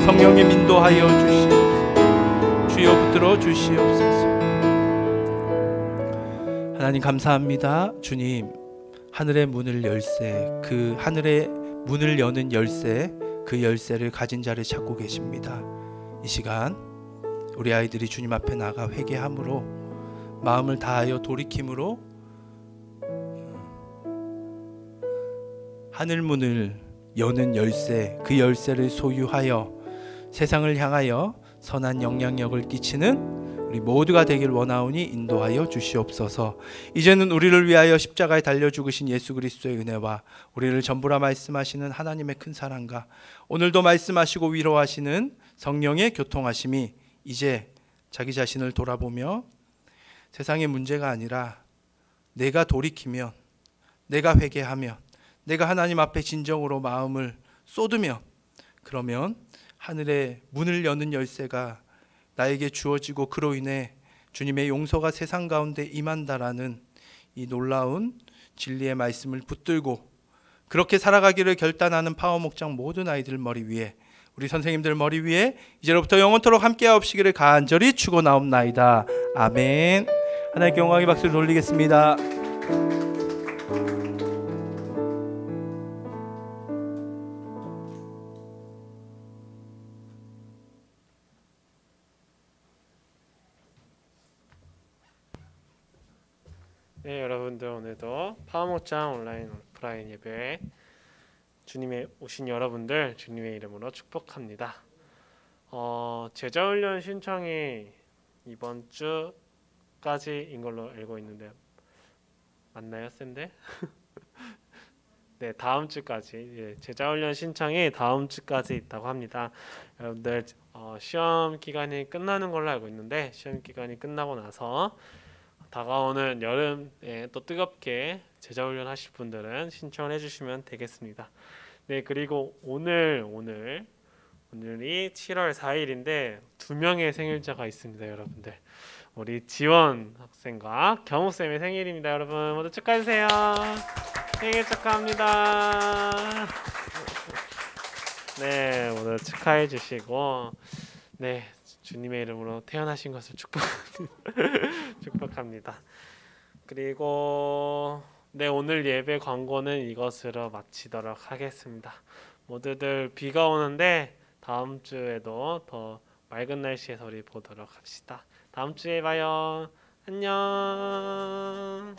성령님 인도하여 주시옵소서. 주여 붙들어 주시옵소서. 하나님 감사합니다. 주님, 하늘의 문을 열쇠, 그 하늘의 문을 여는 열쇠, 그 열쇠를 가진 자를 찾고 계십니다. 이 시간 우리 아이들이 주님 앞에 나가 회개함으로, 마음을 다하여 돌이킴으로 하늘 문을 여는 열쇠, 그 열쇠를 소유하여 세상을 향하여 선한 영향력을 끼치는 우리 모두가 되길 원하오니 인도하여 주시옵소서. 이제는 우리를 위하여 십자가에 달려 죽으신 예수 그리스도의 은혜와 우리를 전부라 말씀하시는 하나님의 큰 사랑과 오늘도 말씀하시고 위로하시는 성령의 교통하심이 이제 자기 자신을 돌아보며 세상의 문제가 아니라 내가 돌이키면, 내가 회개하면, 내가 하나님 앞에 진정으로 마음을 쏟으면, 그러면 하늘의 문을 여는 열쇠가 나에게 주어지고 그로 인해 주님의 용서가 세상 가운데 임한다라는 이 놀라운 진리의 말씀을 붙들고 그렇게 살아가기를 결단하는 파워목장 모든 아이들 머리 위에, 우리 선생님들 머리 위에 이제로부터 영원토록 함께하옵시기를 간절히 축원하옵나이다. 아멘. 하나님께 영광의 박수를 돌리겠습니다. 네, 여러분들 오늘도 파워목장 온라인 오프라인 예배 주님의 오신 여러분들 주님의 이름으로 축복합니다. 제자훈련 신청이 이번 주까지인 걸로 알고 있는데 맞나요, 쌤들? 네, 다음 주까지. 예, 제자훈련 신청이 다음 주까지 있다고 합니다. 여러분들 시험 기간이 끝나는 걸로 알고 있는데 시험 기간이 끝나고 나서 다가오는 여름에 또 뜨겁게 제자훈련 하실 분들은 신청을 해주시면 되겠습니다. 네, 그리고 오늘이 7월 4일인데 2명의 생일자가 있습니다, 여러분들. 우리 지원 학생과 경우쌤의 생일입니다. 여러분 모두 축하해주세요. 생일 축하합니다. 네, 모두 축하해 주시고, 네, 주님의 이름으로 태어나신 것을 축복합니다. 그리고 네, 오늘 예배 광고는 이것으로 마치도록 하겠습니다. 모두들 비가 오는데 다음 주에도 더 맑은 날씨에서 우리 보도록 합시다. 다음 주에 봐요. 안녕.